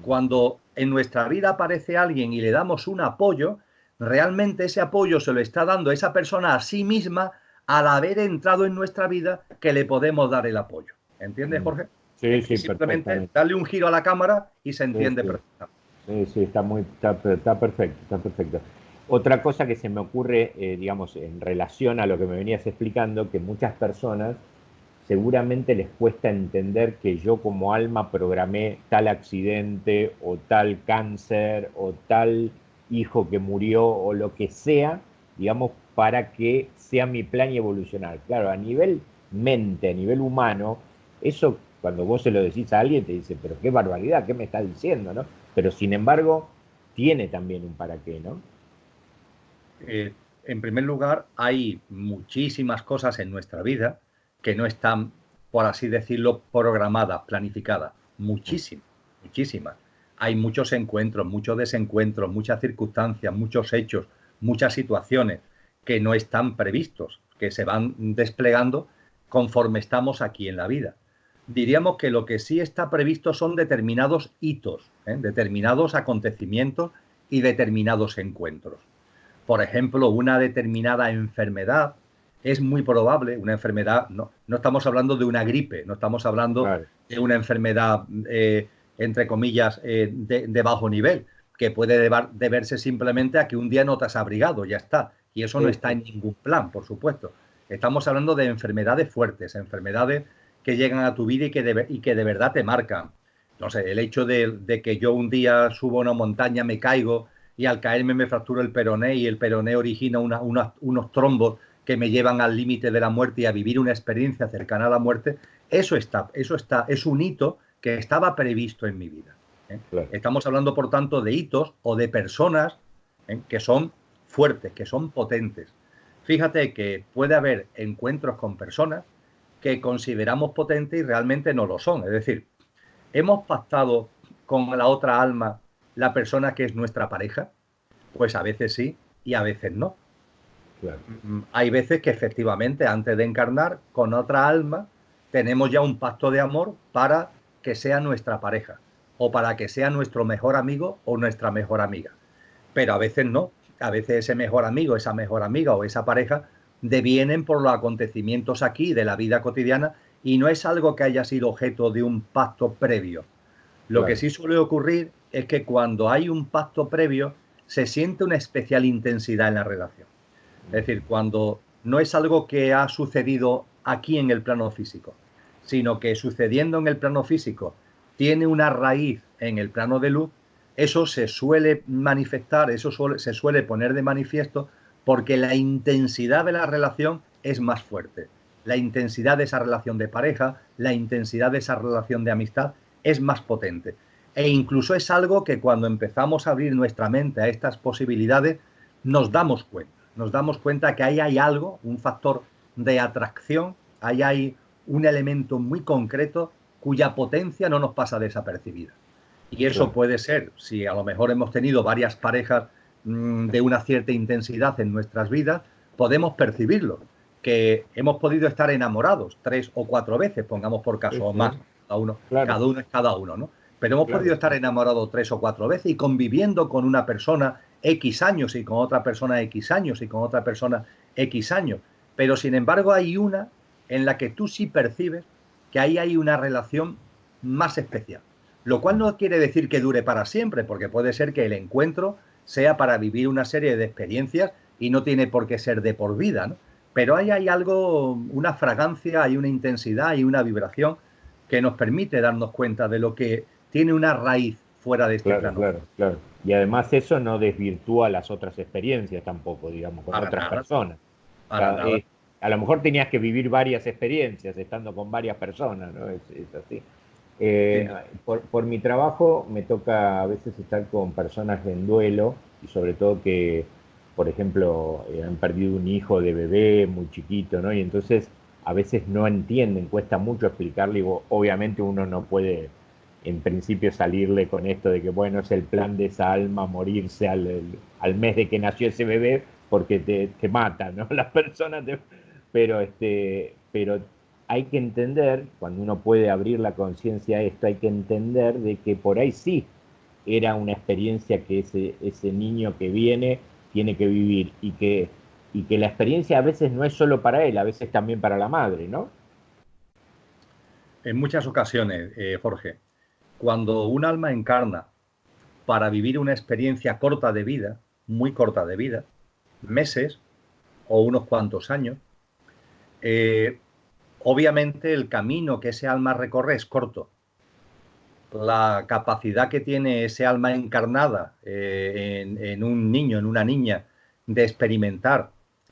Cuando en nuestra vida aparece alguien y le damos un apoyo, realmente ese apoyo se lo está dando esa persona a sí misma al haber entrado en nuestra vida que le podemos dar el apoyo. ¿Entiendes, Jorge? Sí, sí, Simplemente perfectamente. darle un giro a la cámara y se Sí, entiende sí. perfectamente. Sí, sí, está perfecto, está perfecto. Otra cosa que se me ocurre, digamos, en relación a lo que me venías explicando, que muchas personas seguramente les cuesta entender que yo como alma programé tal accidente o tal cáncer o tal hijo que murió o lo que sea, digamos, para que sea mi plan y evolucionar. Claro, a nivel mente, a nivel humano, eso cuando vos se lo decís a alguien te dice, pero qué barbaridad, ¿qué me estás diciendo, no? Pero sin embargo, tiene también un para qué, ¿no? En primer lugar, hay muchísimas cosas en nuestra vida que no están, por así decirlo, programadas, planificadas. Muchísimas, muchísimas. Hay muchos encuentros, muchos desencuentros, muchas circunstancias, muchos hechos, muchas situaciones que no están previstos, que se van desplegando conforme estamos aquí en la vida. Diríamos que lo que sí está previsto son determinados hitos, determinados acontecimientos y determinados encuentros. Por ejemplo, una determinada enfermedad es muy probable, una enfermedad, no estamos hablando de una gripe, no estamos hablando Claro, de una enfermedad, entre comillas, de bajo nivel, que puede deberse simplemente a que un día no te has abrigado, ya está. Y eso no sí, está sí, en ningún plan, por supuesto. Estamos hablando de enfermedades fuertes, enfermedades que llegan a tu vida y que de verdad te marcan. No sé, el hecho de que yo un día subo a una montaña, me caigo y al caerme me fracturo el peroné y el peroné origina unos trombos que me llevan al límite de la muerte y a vivir una experiencia cercana a la muerte, es un hito que estaba previsto en mi vida. ¿Eh? claro. Estamos hablando, por tanto, de hitos o de personas que son fuertes, que son potentes. Fíjate que puede haber encuentros con personas que consideramos potentes y realmente no lo son. Es decir, hemos pactado con la otra alma la persona que es nuestra pareja. Pues a veces sí y a veces no. Claro. Hay veces que efectivamente antes de encarnar con otra alma tenemos ya un pacto de amor para que sea nuestra pareja o para que sea nuestro mejor amigo o nuestra mejor amiga. Pero a veces no. A veces ese mejor amigo, esa mejor amiga o esa pareja devienen por los acontecimientos aquí de la vida cotidiana y no es algo que haya sido objeto de un pacto previo. Lo que Claro. sí suele ocurrir es que cuando hay un pacto previo se siente una especial intensidad en la relación. Es decir, cuando no es algo que ha sucedido aquí en el plano físico, sino que sucediendo en el plano físico tiene una raíz en el plano de luz, eso se suele manifestar, se suele poner de manifiesto porque la intensidad de la relación es más fuerte. La intensidad de esa relación de pareja, la intensidad de esa relación de amistad es más potente. E incluso es algo que cuando empezamos a abrir nuestra mente a estas posibilidades, nos damos cuenta que ahí hay algo, un factor de atracción, ahí hay un elemento muy concreto cuya potencia no nos pasa desapercibida. Y eso Claro. puede ser, si a lo mejor hemos tenido varias parejas de una cierta intensidad en nuestras vidas, podemos percibirlo, que hemos podido estar enamorados 3 o 4 veces, pongamos por Sí, caso, o más, sí, claro, cada uno es cada uno, ¿no? Pero hemos claro, podido estar enamorados 3 o 4 veces y conviviendo con una persona X años y con otra persona X años y con otra persona X años. Pero sin embargo hay una en la que tú sí percibes que ahí hay una relación más especial. Lo cual no quiere decir que dure para siempre, porque puede ser que el encuentro sea para vivir una serie de experiencias y no tiene por qué ser de por vida, ¿no? Pero ahí hay algo, una fragancia, hay una intensidad, hay una vibración que nos permite darnos cuenta de lo que tiene una raíz fuera de este claro, plano. claro, claro. Y además eso no desvirtúa las otras experiencias tampoco, digamos, con Para otras nada, personas. para nada. A lo mejor tenías que vivir varias experiencias estando con varias personas, ¿no? Es así. Sin duda. Por mi trabajo me toca a veces estar con personas en duelo y sobre todo que, por ejemplo, han perdido un hijo de bebé muy chiquito, ¿no? Y entonces a veces no entienden, cuesta mucho explicarle, y obviamente uno no puede en principio salirle con esto de que, bueno, es el plan de esa alma morirse al mes de que nació ese bebé porque te mata, ¿no? Las personas pero hay que entender, cuando uno puede abrir la conciencia a esto, hay que entender de que por ahí sí era una experiencia que ese niño que viene tiene que vivir y que la experiencia a veces no es solo para él, a veces también para la madre, ¿no? En muchas ocasiones, Jorge, cuando un alma encarna para vivir una experiencia corta de vida, muy corta de vida, meses o unos cuantos años, eh, obviamente el camino que ese alma recorre es corto. La capacidad que tiene ese alma encarnada en un niño, en una niña, de experimentar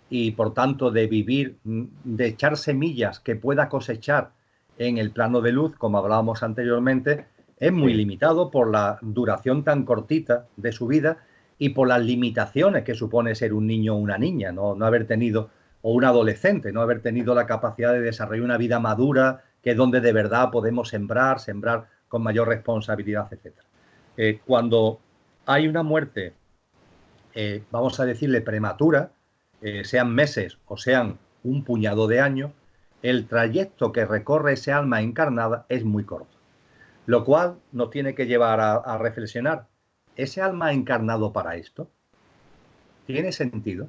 y por tanto de vivir, de echar semillas que pueda cosechar en el plano de luz, como hablábamos anteriormente, es muy Sí, limitado por la duración tan cortita de su vida y por las limitaciones que supone ser un niño o una niña, no haber tenido, o un adolescente, no haber tenido la capacidad de desarrollar una vida madura, que es donde de verdad podemos sembrar con mayor responsabilidad, etcétera. Cuando hay una muerte, vamos a decirle prematura, sean meses o sean un puñado de años, el trayecto que recorre ese alma encarnada es muy corto. Lo cual nos tiene que llevar a reflexionar. ¿Ese alma ha encarnado para esto? ¿Tiene sentido?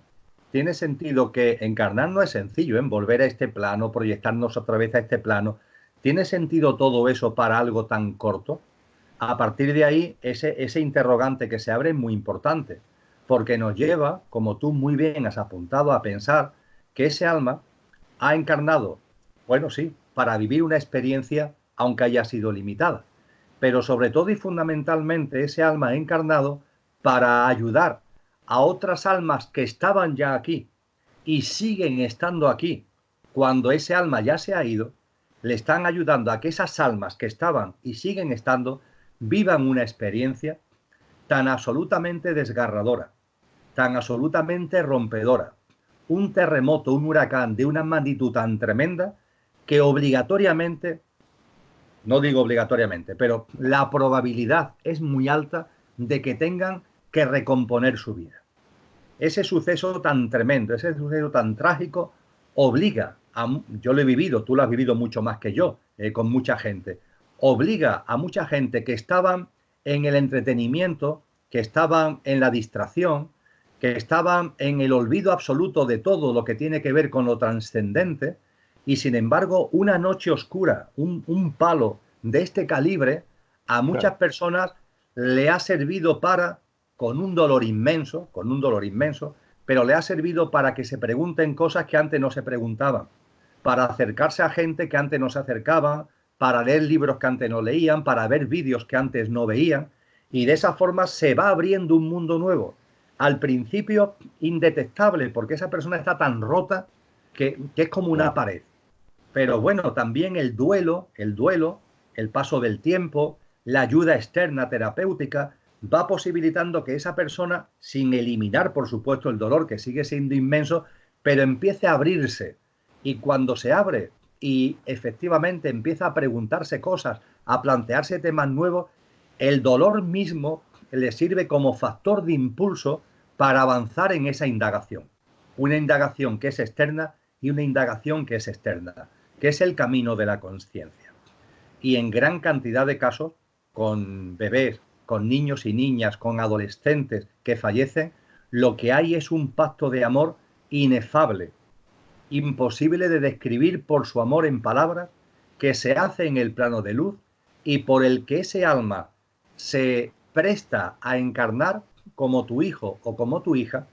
¿Tiene sentido que encarnar no es sencillo, en volver a este plano, proyectarnos otra vez a este plano? ¿Tiene sentido todo eso para algo tan corto? A partir de ahí, ese interrogante que se abre es muy importante, porque nos lleva, como tú muy bien has apuntado, a pensar que ese alma ha encarnado, bueno, sí, para vivir una experiencia, aunque haya sido limitada, pero sobre todo y fundamentalmente ese alma ha encarnado para ayudar a otras almas que estaban ya aquí y siguen estando aquí cuando ese alma ya se ha ido, le están ayudando a que esas almas que estaban y siguen estando vivan una experiencia tan absolutamente desgarradora, tan absolutamente rompedora, un terremoto, un huracán de una magnitud tan tremenda que obligatoriamente, no digo obligatoriamente, pero la probabilidad es muy alta de que tengan que recomponer su vida. Ese suceso tan tremendo, ese suceso tan trágico, obliga a, yo lo he vivido, tú lo has vivido mucho más que yo, con mucha gente, obliga a mucha gente que estaban en el entretenimiento, que estaban en la distracción, que estaban en el olvido absoluto de todo lo que tiene que ver con lo trascendente, y sin embargo, una noche oscura, un palo de este calibre, a muchas claro. personas le ha servido para, con un dolor inmenso, pero le ha servido para que se pregunten cosas que antes no se preguntaban, para acercarse a gente que antes no se acercaba, para leer libros que antes no leían, para ver vídeos que antes no veían, y de esa forma se va abriendo un mundo nuevo. Al principio indetectable, porque esa persona está tan rota que es como una Claro. pared. Pero bueno, también el paso del tiempo, la ayuda externa terapéutica, va posibilitando que esa persona, sin eliminar, por supuesto, el dolor, que sigue siendo inmenso, pero empiece a abrirse. Y cuando se abre y efectivamente empieza a preguntarse cosas, a plantearse temas nuevos, el dolor mismo le sirve como factor de impulso para avanzar en esa indagación. Una indagación que es externa y una indagación que es externa, que es el camino de la conciencia. Y en gran cantidad de casos, con bebés, con niños y niñas, con adolescentes que fallecen, lo que hay es un pacto de amor inefable, imposible de describir por su amor en palabras, que se hace en el plano de luz y por el que ese alma se presta a encarnar como tu hijo o como tu hija,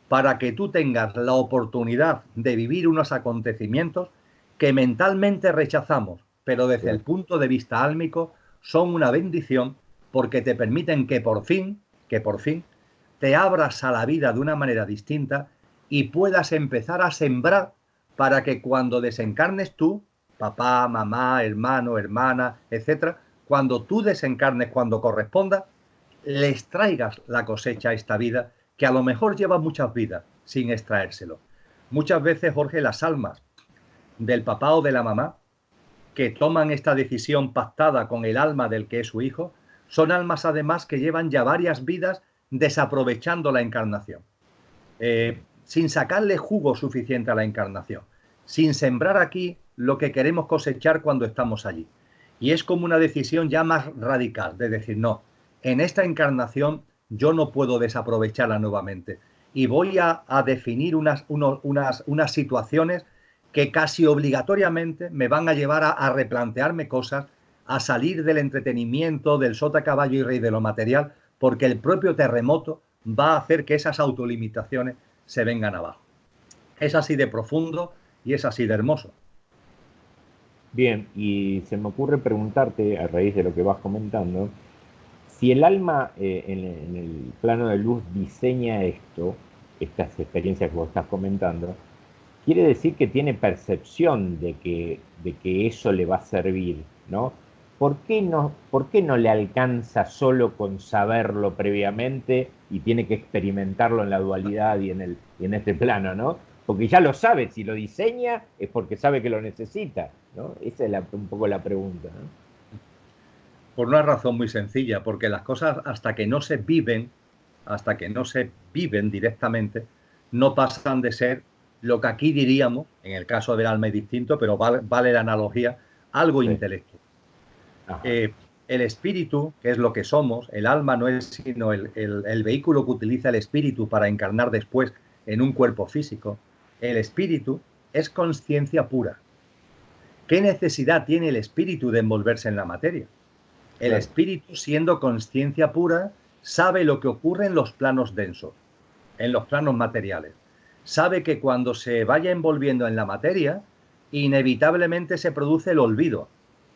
para que tú tengas la oportunidad de vivir unos acontecimientos que mentalmente rechazamos, pero desde el Claro. punto de vista álmico son una bendición, porque te permiten que por fin, te abras a la vida de una manera distinta y puedas empezar a sembrar para que cuando desencarnes tú, papá, mamá, hermano, hermana, etcétera, cuando tú desencarnes, cuando corresponda, les traigas la cosecha a esta vida que a lo mejor lleva muchas vidas sin extraérselo. Muchas veces, Jorge, las almas del papá o de la mamá que toman esta decisión pactada con el alma del que es su hijo, son almas además que llevan ya varias vidas desaprovechando la encarnación, sin sacarle jugo suficiente a la encarnación, sin sembrar aquí lo que queremos cosechar cuando estamos allí. Y es como una decisión ya más radical, de decir, no, en esta encarnación yo no puedo desaprovecharla nuevamente y voy a definir unas situaciones que casi obligatoriamente me van a llevar a replantearme cosas, a salir del entretenimiento, del sota, caballo y rey de lo material, porque el propio terremoto va a hacer que esas autolimitaciones se vengan abajo. Es así de profundo y es así de hermoso. Bien, y se me ocurre preguntarte, a raíz de lo que vas comentando, si el alma en el plano de luz diseña esto, estas experiencias que vos estás comentando, quiere decir que tiene percepción de que eso le va a servir, ¿no? ¿Por qué no le alcanza solo con saberlo previamente y tiene que experimentarlo en la dualidad y en este plano, ¿no? Porque ya lo sabe, si lo diseña es porque sabe que lo necesita, ¿no? Esa es un poco la pregunta, ¿no? Por una razón muy sencilla, porque las cosas hasta que no se viven directamente, no pasan de ser lo que aquí diríamos, en el caso del alma es distinto, pero vale la analogía, algo Sí. intelectual. El espíritu, que es lo que somos, el alma no es sino el vehículo que utiliza el espíritu para encarnar después en un cuerpo físico. El espíritu es conciencia pura. ¿Qué necesidad tiene el espíritu de envolverse en la materia? El espíritu, siendo conciencia pura, sabe lo que ocurre en los planos densos, en los planos materiales. Sabe que cuando se vaya envolviendo en la materia, inevitablemente se produce el olvido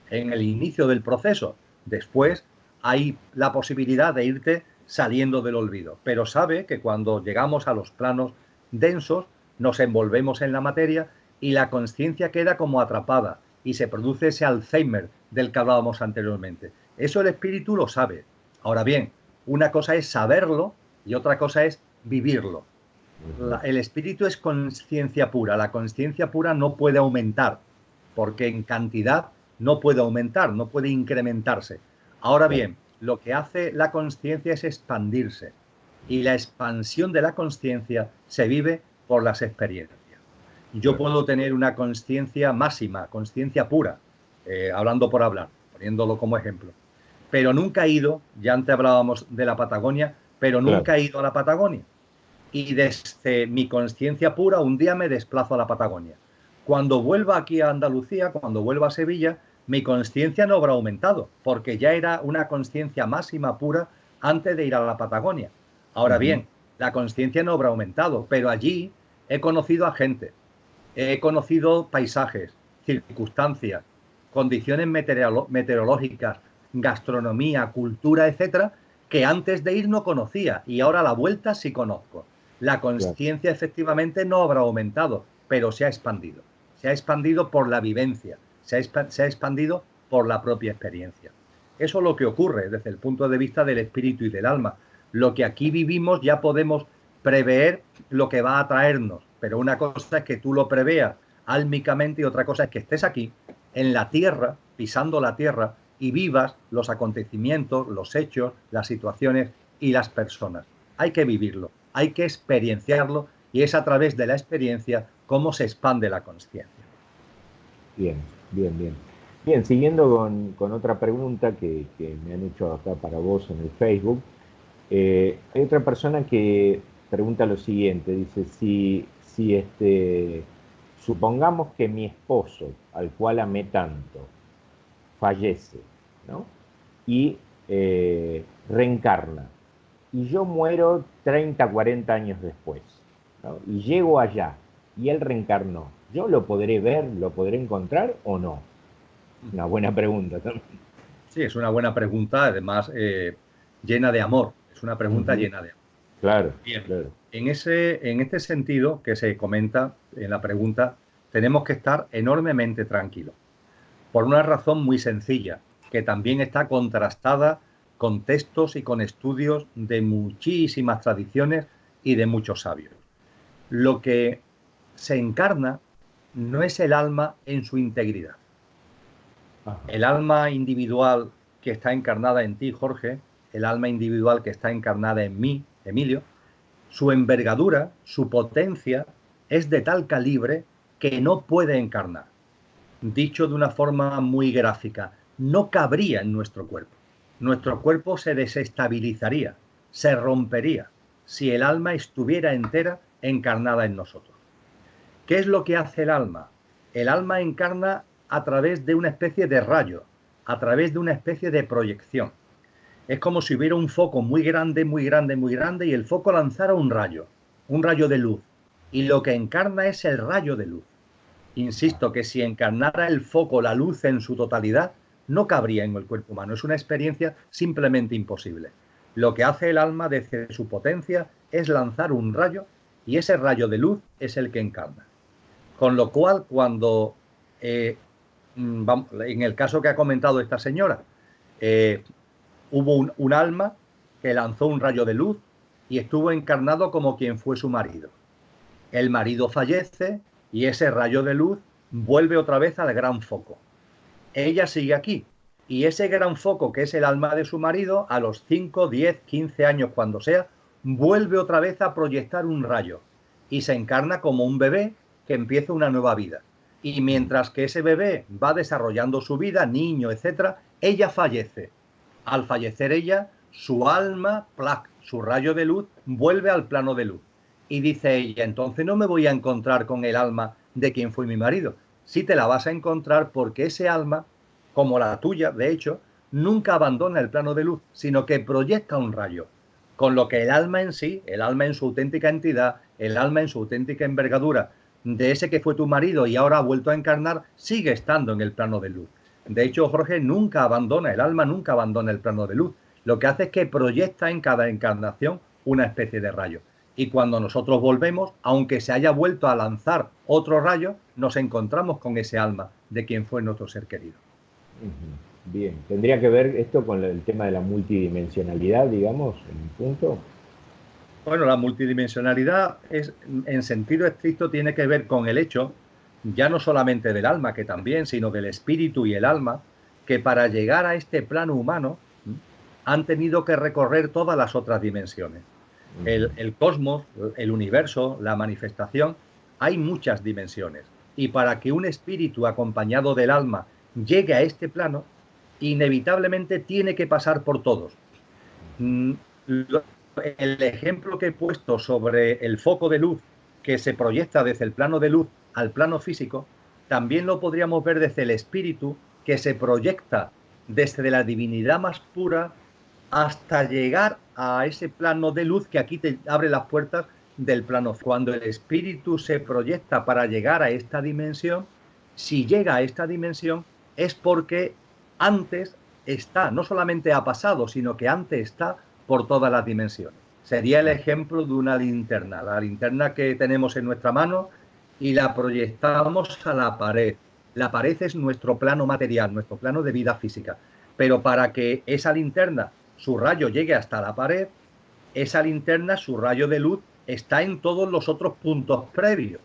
en el inicio del proceso. Después hay la posibilidad de irte saliendo del olvido, pero sabe que cuando llegamos a los planos densos nos envolvemos en la materia y la conciencia queda como atrapada y se produce ese Alzheimer del que hablábamos anteriormente. Eso el espíritu lo sabe. Ahora bien, una cosa es saberlo y otra cosa es vivirlo. El espíritu es conciencia pura. La conciencia pura no puede aumentar, porque en cantidad no puede aumentar, no puede incrementarse. Ahora bien, lo que hace la conciencia es expandirse. Y la expansión de la conciencia se vive por las experiencias. Yo puedo tener una conciencia máxima, conciencia pura, hablando por hablar, poniéndolo como ejemplo. Pero nunca he ido, ya antes hablábamos de la Patagonia, pero nunca he ido a la Patagonia. Y desde mi conciencia pura, un día me desplazo a la Patagonia. Cuando vuelva aquí a Andalucía, cuando vuelva a Sevilla, mi conciencia no habrá aumentado, porque ya era una conciencia máxima pura antes de ir a la Patagonia. Ahora bien, la conciencia no habrá aumentado, pero allí he conocido a gente, he conocido paisajes, circunstancias, condiciones meteorológicas, gastronomía, cultura, etcétera, que antes de ir no conocía y ahora a la vuelta sí conozco. La conciencia efectivamente no habrá aumentado, pero se ha expandido. Se ha expandido por la vivencia, se ha expandido por la propia experiencia. Eso es lo que ocurre desde el punto de vista del espíritu y del alma. Lo que aquí vivimos ya podemos prever lo que va a traernos, pero una cosa es que tú lo preveas álmicamente y otra cosa es que estés aquí, en la tierra, pisando la tierra, y vivas los acontecimientos, los hechos, las situaciones y las personas. Hay que vivirlo, hay que experienciarlo y es a través de la experiencia cómo se expande la conciencia. Bien, bien, bien. Bien, siguiendo con otra pregunta que me han hecho acá para vos en el Facebook, hay otra persona que pregunta lo siguiente, dice, supongamos que mi esposo, al cual amé tanto, fallece, ¿no? Y reencarna. Y yo muero 30, 40 años después, ¿no? Y llego allá y él reencarnó. ¿Yo lo podré ver, lo podré encontrar o no? Una buena pregunta también. Sí, es una buena pregunta, además llena de amor. Es una pregunta llena de amor. Claro, Bien, claro. en este sentido que se comenta en la pregunta, tenemos que estar enormemente tranquilos. Por una razón muy sencilla, que también está contrastada con textos y con estudios de muchísimas tradiciones y de muchos sabios. Lo que se encarna no es el alma en su integridad. El alma individual que está encarnada en ti, Jorge, el alma individual que está encarnada en mí, Emilio, su envergadura, su potencia es de tal calibre que no puede encarnar. Dicho de una forma muy gráfica, no cabría en nuestro cuerpo. Nuestro cuerpo se desestabilizaría, se rompería, si el alma estuviera entera encarnada en nosotros. ¿Qué es lo que hace el alma? El alma encarna a través de una especie de rayo, a través de una especie de proyección. Es como si hubiera un foco muy grande, muy grande, muy grande, y el foco lanzara un rayo de luz. Y lo que encarna es el rayo de luz. Insisto que si encarnara el foco, la luz en su totalidad, no cabría en el cuerpo humano. Es una experiencia simplemente imposible. Lo que hace el alma desde su potencia es lanzar un rayo, y ese rayo de luz es el que encarna. Con lo cual, cuando, en el caso que ha comentado esta señora, hubo un alma que lanzó un rayo de luz y estuvo encarnado como quien fue su marido. El marido fallece y ese rayo de luz vuelve otra vez al gran foco. Ella sigue aquí y ese gran foco, que es el alma de su marido, a los 5, 10, 15 años, cuando sea, vuelve otra vez a proyectar un rayo y se encarna como un bebé que empieza una nueva vida. Y mientras que ese bebé va desarrollando su vida, niño, etcétera, ella fallece. Al fallecer ella, su alma, su rayo de luz, vuelve al plano de luz. Y dice ella, entonces no me voy a encontrar con el alma de quien fue mi marido. Sí te la vas a encontrar, porque ese alma, como la tuya, de hecho, nunca abandona el plano de luz, sino que proyecta un rayo. Con lo que el alma en sí, el alma en su auténtica entidad, el alma en su auténtica envergadura, de ese que fue tu marido y ahora ha vuelto a encarnar, sigue estando en el plano de luz. De hecho, Jorge, nunca abandona, el alma nunca abandona el plano de luz. Lo que hace es que proyecta en cada encarnación una especie de rayo. Y cuando nosotros volvemos, aunque se haya vuelto a lanzar otro rayo, nos encontramos con ese alma de quien fue nuestro ser querido. Bien, ¿tendría que ver esto con el tema de la multidimensionalidad, digamos, en un punto? Bueno, la multidimensionalidad en sentido estricto tiene que ver con el hecho, ya no solamente del alma, que también, sino del espíritu y el alma, que para llegar a este plano humano han tenido que recorrer todas las otras dimensiones. El cosmos, el universo, la manifestación, hay muchas dimensiones. Y para que un espíritu acompañado del alma llegue a este plano, inevitablemente tiene que pasar por todos. El ejemplo que he puesto sobre el foco de luz que se proyecta desde el plano de luz al plano físico, también lo podríamos ver desde el espíritu que se proyecta desde la divinidad más pura hasta llegar a ese plano de luz que aquí te abre las puertas del plano. Cuando el espíritu se proyecta para llegar a esta dimensión, si llega a esta dimensión es porque antes está, no solamente ha pasado, sino que antes está por todas las dimensiones. Sería el ejemplo de una linterna, la linterna que tenemos en nuestra mano y la proyectamos a la pared. La pared es nuestro plano material, nuestro plano de vida física. Pero para que esa linterna, su rayo llegue hasta la pared, esa linterna, su rayo de luz, está en todos los otros puntos previos.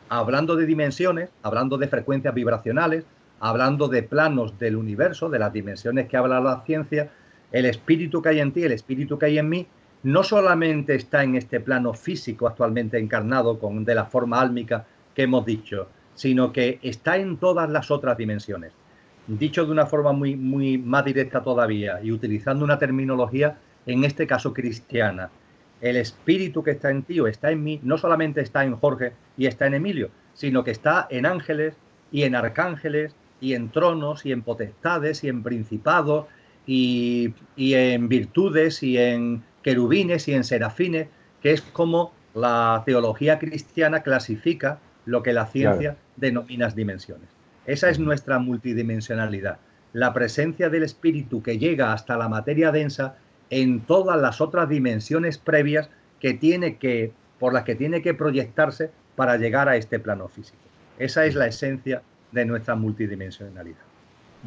Hablando de dimensiones, hablando de frecuencias vibracionales, hablando de planos del universo, de las dimensiones que habla la ciencia, el espíritu que hay en ti, el espíritu que hay en mí, no solamente está en este plano físico actualmente encarnado de la forma álmica que hemos dicho, sino que está en todas las otras dimensiones. Dicho de una forma muy más directa todavía y utilizando una terminología, en este caso cristiana, el espíritu que está en ti o está en mí, no solamente está en Jorge y está en Emilio, sino que está en ángeles y en arcángeles y en tronos y en potestades y en principados y en virtudes y en querubines y en serafines, que es como la teología cristiana clasifica lo que la ciencia denomina dimensiones. Esa es nuestra multidimensionalidad, la presencia del espíritu que llega hasta la materia densa en todas las otras dimensiones previas por las que tiene que proyectarse para llegar a este plano físico. Esa es la esencia de nuestra multidimensionalidad.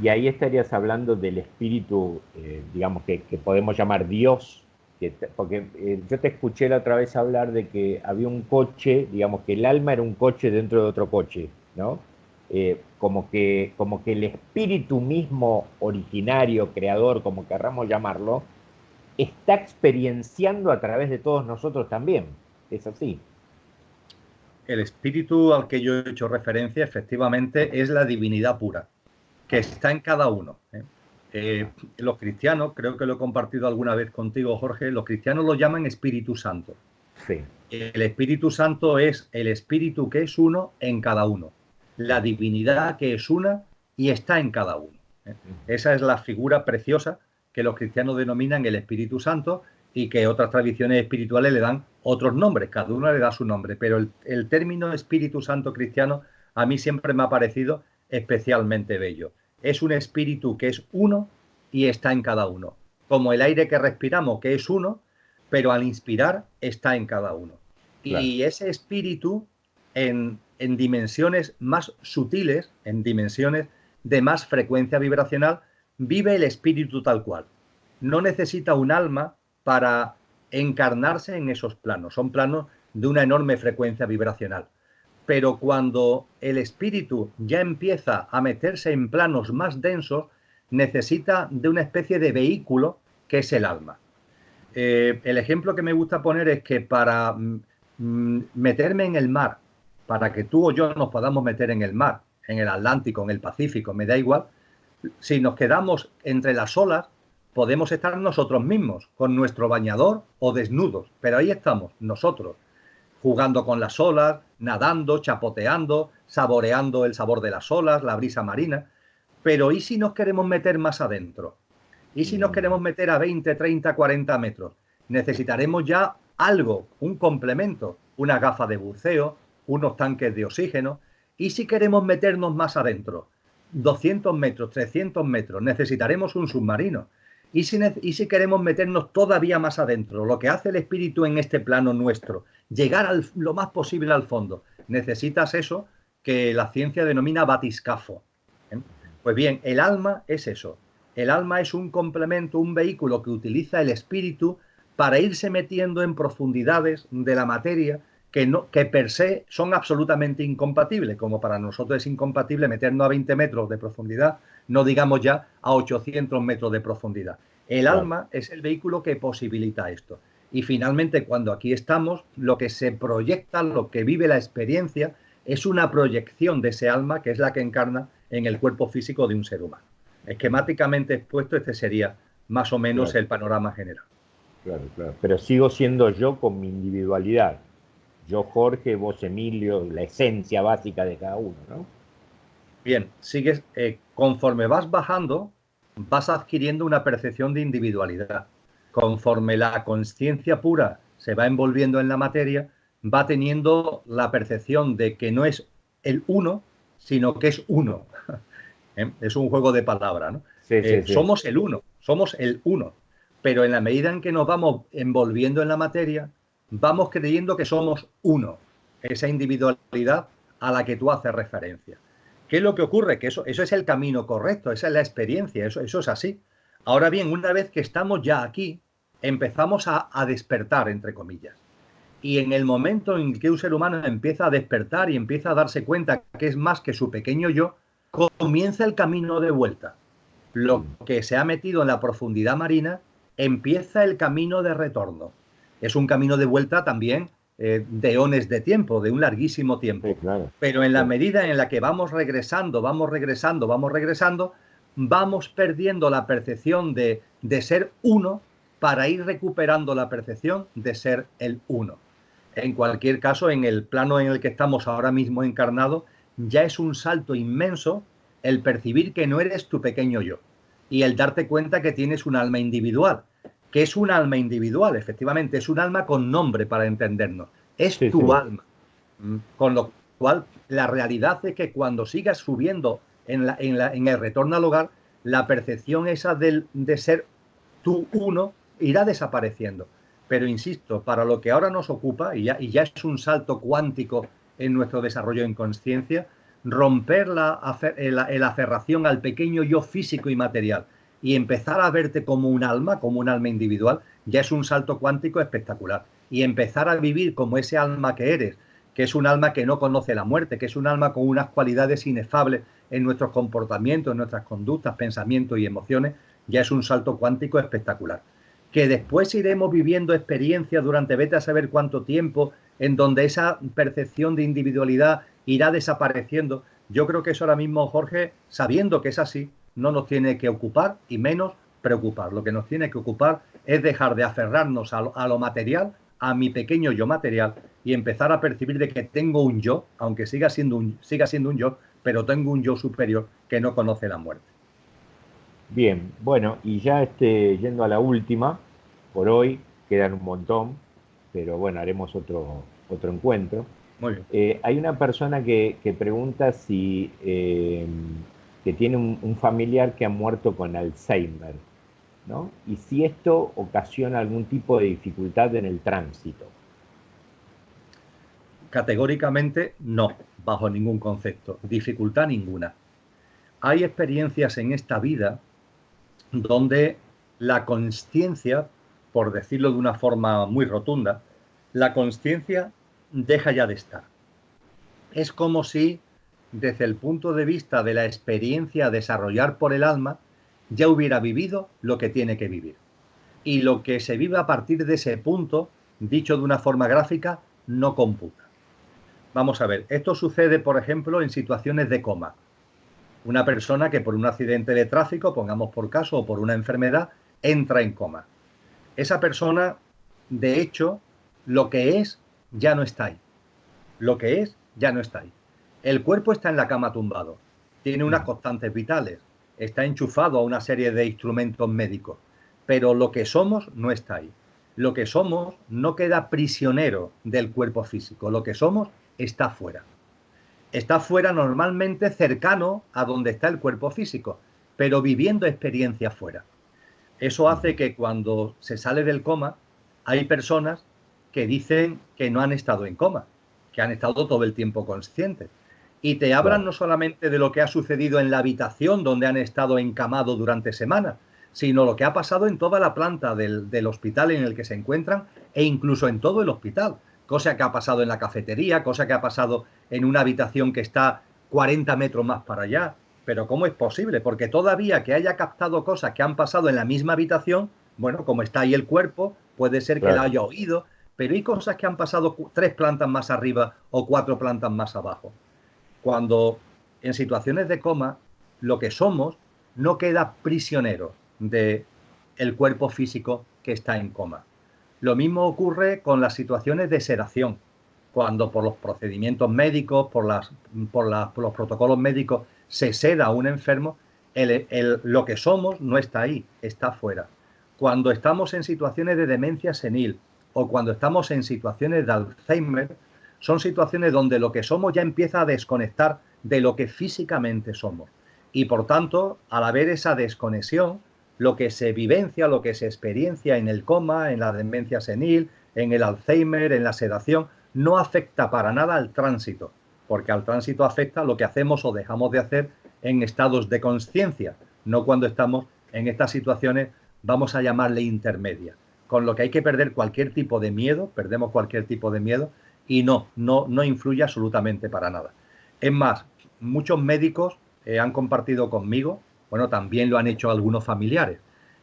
Y ahí estarías hablando del espíritu, digamos, que podemos llamar Dios, Porque yo te escuché la otra vez hablar de que había un coche, digamos que el alma era un coche dentro de otro coche, ¿no? Como que el espíritu mismo originario, creador, como querramos llamarlo, está experienciando a través de todos nosotros también. Es así. El espíritu al que yo he hecho referencia efectivamente es la divinidad pura, que está en cada uno, ¿eh? Los cristianos, creo que lo he compartido alguna vez contigo, Jorge, los cristianos lo llaman Espíritu Santo. Sí, El Espíritu Santo es el Espíritu que es uno en cada uno, la divinidad que es una y está en cada uno, ¿eh? Esa es la figura preciosa que los cristianos denominan el Espíritu Santo y que otras tradiciones espirituales le dan otros nombres, cada uno le da su nombre, pero el término Espíritu Santo cristiano a mí siempre me ha parecido especialmente bello. Es un espíritu que es uno y está en cada uno, como el aire que respiramos que es uno, pero al inspirar está en cada uno. claro, Y ese espíritu en dimensiones más sutiles, en dimensiones de más frecuencia vibracional, vive el espíritu tal cual. No necesita un alma para encarnarse en esos planos. Son planos de una enorme frecuencia vibracional. Pero cuando el espíritu ya empieza a meterse en planos más densos, necesita de una especie de vehículo que es el alma. El ejemplo que me gusta poner es que para meterme en el mar, para que tú o yo nos podamos meter en el mar, en el Atlántico, en el Pacífico, me da igual, si nos quedamos entre las olas, podemos estar nosotros mismos, con nuestro bañador o desnudos, pero ahí estamos, nosotros, jugando con las olas, nadando, chapoteando, saboreando el sabor de las olas, la brisa marina. Pero ¿y si nos queremos meter más adentro? ¿Y si nos queremos meter a 20, 30, 40 metros? Necesitaremos ya algo, un complemento, una gafa de buceo, unos tanques de oxígeno. ¿Y si queremos meternos más adentro? 200 metros, 300 metros, necesitaremos un submarino. ¿Y si queremos meternos todavía más adentro? Lo que hace el espíritu en este plano nuestro, llegar lo más posible al fondo. Necesitas eso que la ciencia denomina batiscafo, ¿eh? Pues bien, el alma es eso. El alma es un complemento, un vehículo que utiliza el espíritu para irse metiendo en profundidades de la materia que per se son absolutamente incompatibles, como para nosotros es incompatible meternos a 20 metros de profundidad, no digamos ya a 800 metros de profundidad. El claro. alma es el vehículo que posibilita esto. Y finalmente, cuando aquí estamos, lo que se proyecta, lo que vive la experiencia, es una proyección de ese alma que es la que encarna en el cuerpo físico de un ser humano. Esquemáticamente expuesto, este sería más o menos Claro, el panorama general. claro, claro. Pero sigo siendo yo con mi individualidad. Yo, Jorge, vos, Emilio, la esencia básica de cada uno, ¿no? Bien, sigues, conforme vas bajando, vas adquiriendo una percepción de individualidad. Conforme la conciencia pura se va envolviendo en la materia, va teniendo la percepción de que no es el uno, sino que es uno. Es un juego de palabras, ¿no? Sí, sí, sí. Somos el uno, pero en la medida en que nos vamos envolviendo en la materia, vamos creyendo que somos uno, esa individualidad a la que tú haces referencia. ¿Qué es lo que ocurre? Que eso es el camino correcto, esa es la experiencia, eso es así. Ahora bien, una vez que estamos ya aquí, empezamos a despertar, entre comillas. Y en el momento en que un ser humano empieza a despertar y empieza a darse cuenta que es más que su pequeño yo, comienza el camino de vuelta. Lo que se ha metido en la profundidad marina empieza el camino de retorno. Es un camino de vuelta también de eones de tiempo, de un larguísimo Sí, tiempo. claro. Pero en la Claro. medida en la que vamos regresando, vamos perdiendo la percepción de ser uno para ir recuperando la percepción de ser el uno. En cualquier caso, en el plano en el que estamos ahora mismo encarnados, ya es un salto inmenso el percibir que no eres tu pequeño yo y el darte cuenta que tienes un alma individual. ¿Qué es un alma individual? Efectivamente, es un alma con nombre para entendernos. Es Sí, tu sí. alma. Con lo cual, la realidad es que cuando sigas subiendo en el retorno al hogar, la percepción esa de ser tú uno irá desapareciendo. Pero insisto, para lo que ahora nos ocupa, y ya es un salto cuántico en nuestro desarrollo en conciencia, romper la aferración al pequeño yo físico y material y empezar a verte como un alma individual, ya es un salto cuántico espectacular. Y empezar a vivir como ese alma que eres, que es un alma que no conoce la muerte, que es un alma con unas cualidades inefables en nuestros comportamientos, en nuestras conductas, pensamientos y emociones, ya es un salto cuántico espectacular. Que después iremos viviendo experiencias durante vete a saber cuánto tiempo, en donde esa percepción de individualidad irá desapareciendo. Yo creo que eso ahora mismo, Jorge, sabiendo que es así, no nos tiene que ocupar y menos preocupar. Lo que nos tiene que ocupar es dejar de aferrarnos a lo material, a mi pequeño yo material, y empezar a percibir de que tengo un yo, aunque siga siendo un yo, pero tengo un yo superior que no conoce la muerte. Bien, bueno, y ya yendo a la última, por hoy quedan un montón, pero bueno, haremos otro encuentro. Muy bien. Hay una persona que pregunta si que tiene un familiar que ha muerto con Alzheimer, ¿no? Y si esto ocasiona algún tipo de dificultad en el tránsito. Categóricamente no, bajo ningún concepto, dificultad ninguna. Hay experiencias en esta vida donde la consciencia, por decirlo de una forma muy rotunda, la consciencia deja ya de estar. Es como si, desde el punto de vista de la experiencia a desarrollar por el alma, ya hubiera vivido lo que tiene que vivir. Y lo que se vive a partir de ese punto, dicho de una forma gráfica, no computa. Vamos a ver, esto sucede, por ejemplo, en situaciones de coma. Una persona que por un accidente de tráfico, pongamos por caso, o por una enfermedad, entra en coma. Esa persona, de hecho, lo que es ya no está ahí. Lo que es ya no está ahí. El cuerpo está en la cama tumbado, tiene unas constantes vitales, está enchufado a una serie de instrumentos médicos, pero lo que somos no está ahí. Lo que somos no queda prisionero del cuerpo físico, lo que somos está fuera. Está fuera normalmente cercano a donde está el cuerpo físico, pero viviendo experiencias fuera. Eso hace que cuando se sale del coma, hay personas que dicen que no han estado en coma, que han estado todo el tiempo conscientes. Y te hablan Claro. no solamente de lo que ha sucedido en la habitación donde han estado encamados durante semanas, sino lo que ha pasado en toda la planta del hospital en el que se encuentran e incluso en todo el hospital. Cosa que ha pasado en la cafetería, cosa que ha pasado en una habitación que está 40 metros más para allá. Pero ¿cómo es posible? Porque todavía que haya captado cosas que han pasado en la misma habitación, bueno, como está ahí el cuerpo, puede ser que la Claro. haya oído, pero hay cosas que han pasado 3 plantas más arriba o 4 plantas más abajo. Cuando en situaciones de coma, lo que somos no queda prisionero del cuerpo físico que está en coma. Lo mismo ocurre con las situaciones de sedación, cuando por los procedimientos médicos, por los protocolos médicos, se seda a un enfermo, lo que somos no está ahí, está fuera. Cuando estamos en situaciones de demencia senil o cuando estamos en situaciones de Alzheimer, son situaciones donde lo que somos ya empieza a desconectar de lo que físicamente somos. Y por tanto, al haber esa desconexión, lo que se vivencia, lo que se experiencia en el coma, en la demencia senil, en el Alzheimer, en la sedación, no afecta para nada al tránsito, porque al tránsito afecta lo que hacemos o dejamos de hacer en estados de conciencia, no cuando estamos en estas situaciones, vamos a llamarle intermedias, con lo que hay que perder cualquier tipo de miedo, perdemos cualquier tipo de miedo y no influye absolutamente para nada. Es más, muchos médicos han compartido conmigo, bueno, también lo han hecho algunos familiares,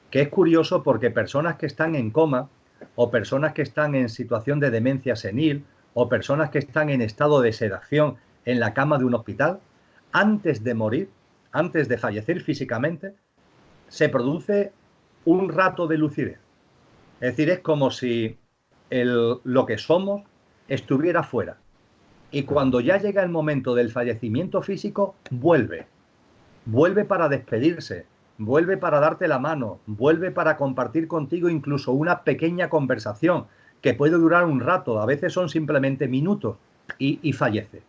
que es curioso porque personas que están en coma o personas que están en situación de demencia senil o personas que están en estado de sedación en la cama de un hospital, antes de morir, antes de fallecer físicamente, se produce un rato de lucidez. Es decir, es como si lo que somos estuviera fuera. Y cuando ya llega el momento del fallecimiento físico, vuelve. Vuelve para despedirse, vuelve para darte la mano, vuelve para compartir contigo incluso una pequeña conversación que puede durar un rato, a veces son simplemente minutos, y fallece.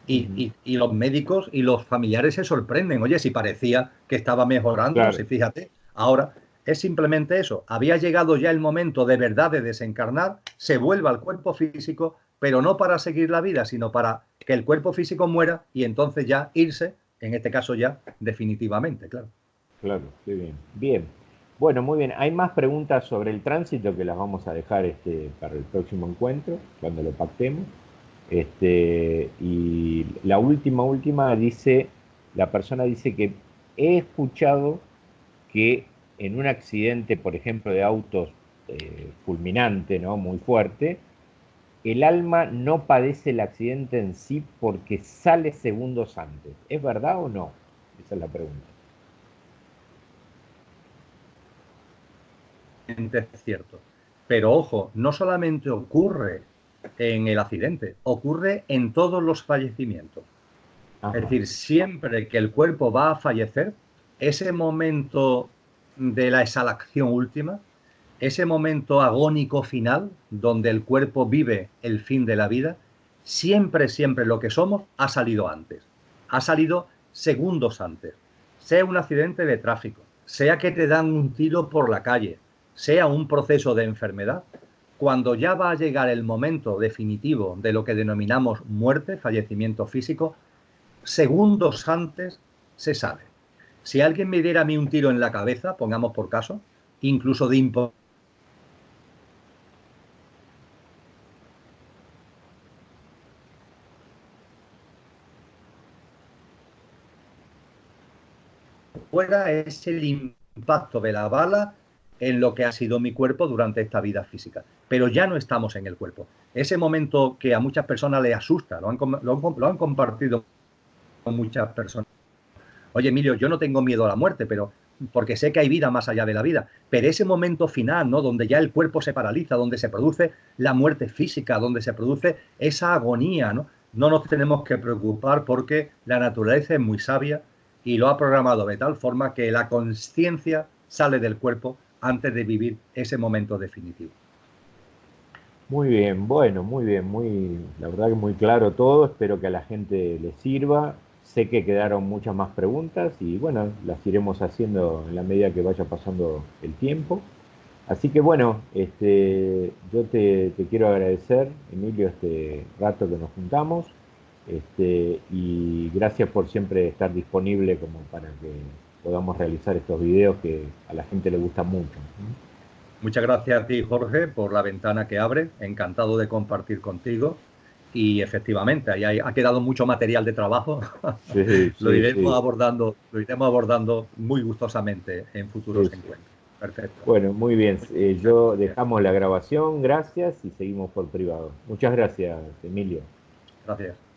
Y los médicos y los familiares se sorprenden. Oye, si parecía que estaba mejorando, si Claro. fíjate, ahora es simplemente eso. Había llegado ya el momento de verdad de desencarnar, se vuelve al cuerpo físico, pero no para seguir la vida, sino para que el cuerpo físico muera y entonces ya irse, en este caso ya definitivamente, claro. Claro, qué bien. Bien. Bueno, muy bien. Hay más preguntas sobre el tránsito que las vamos a dejar para el próximo encuentro, cuando lo pactemos. Y la última dice, la persona dice que he escuchado que en un accidente, por ejemplo, de autos fulminante, ¿no? Muy fuerte, el alma no padece el accidente en sí porque sale segundos antes. ¿Es verdad o no? Esa es la pregunta. Es cierto. Pero ojo, no solamente ocurre en el accidente, ocurre en todos los fallecimientos. Es Ajá. decir, siempre que el cuerpo va a fallecer, ese momento de la exhalación última, ese momento agónico final, donde el cuerpo vive el fin de la vida, siempre, siempre lo que somos ha salido antes. Ha salido segundos antes. Sea un accidente de tráfico, sea que te dan un tiro por la calle, sea un proceso de enfermedad, cuando ya va a llegar el momento definitivo de lo que denominamos muerte, fallecimiento físico, segundos antes se sabe. Si alguien me diera a mí un tiro en la cabeza, pongamos por caso, incluso de fuera es el impacto de la bala en lo que ha sido mi cuerpo durante esta vida física. Pero ya no estamos en el cuerpo. Ese momento que a muchas personas les asusta, lo han compartido con muchas personas. Oye, Emilio, yo no tengo miedo a la muerte, pero porque sé que hay vida más allá de la vida. Pero ese momento final, ¿no? Donde ya el cuerpo se paraliza, donde se produce la muerte física, donde se produce esa agonía, ¿no? No nos tenemos que preocupar porque la naturaleza es muy sabia y lo ha programado de tal forma que la conciencia sale del cuerpo antes de vivir ese momento definitivo. Muy bien, bueno, muy bien, la verdad que muy claro todo, espero que a la gente le sirva. Sé que quedaron muchas más preguntas y bueno, las iremos haciendo en la medida que vaya pasando el tiempo. Así que bueno, yo te quiero agradecer, Emilio, este rato que nos juntamos, y gracias por siempre estar disponible como para que podamos realizar estos videos que a la gente le gustan mucho. Muchas gracias a ti, Jorge, por la ventana que abre. Encantado de compartir contigo. Y efectivamente, ahí ha quedado mucho material de trabajo. Sí, sí, sí, Lo iremos abordando muy gustosamente en sí, futuros sí. encuentros. Perfecto. Bueno, muy bien. Muchas Yo gracias. dejamos la grabación, gracias y seguimos por privado. Muchas gracias, Emilio. Gracias.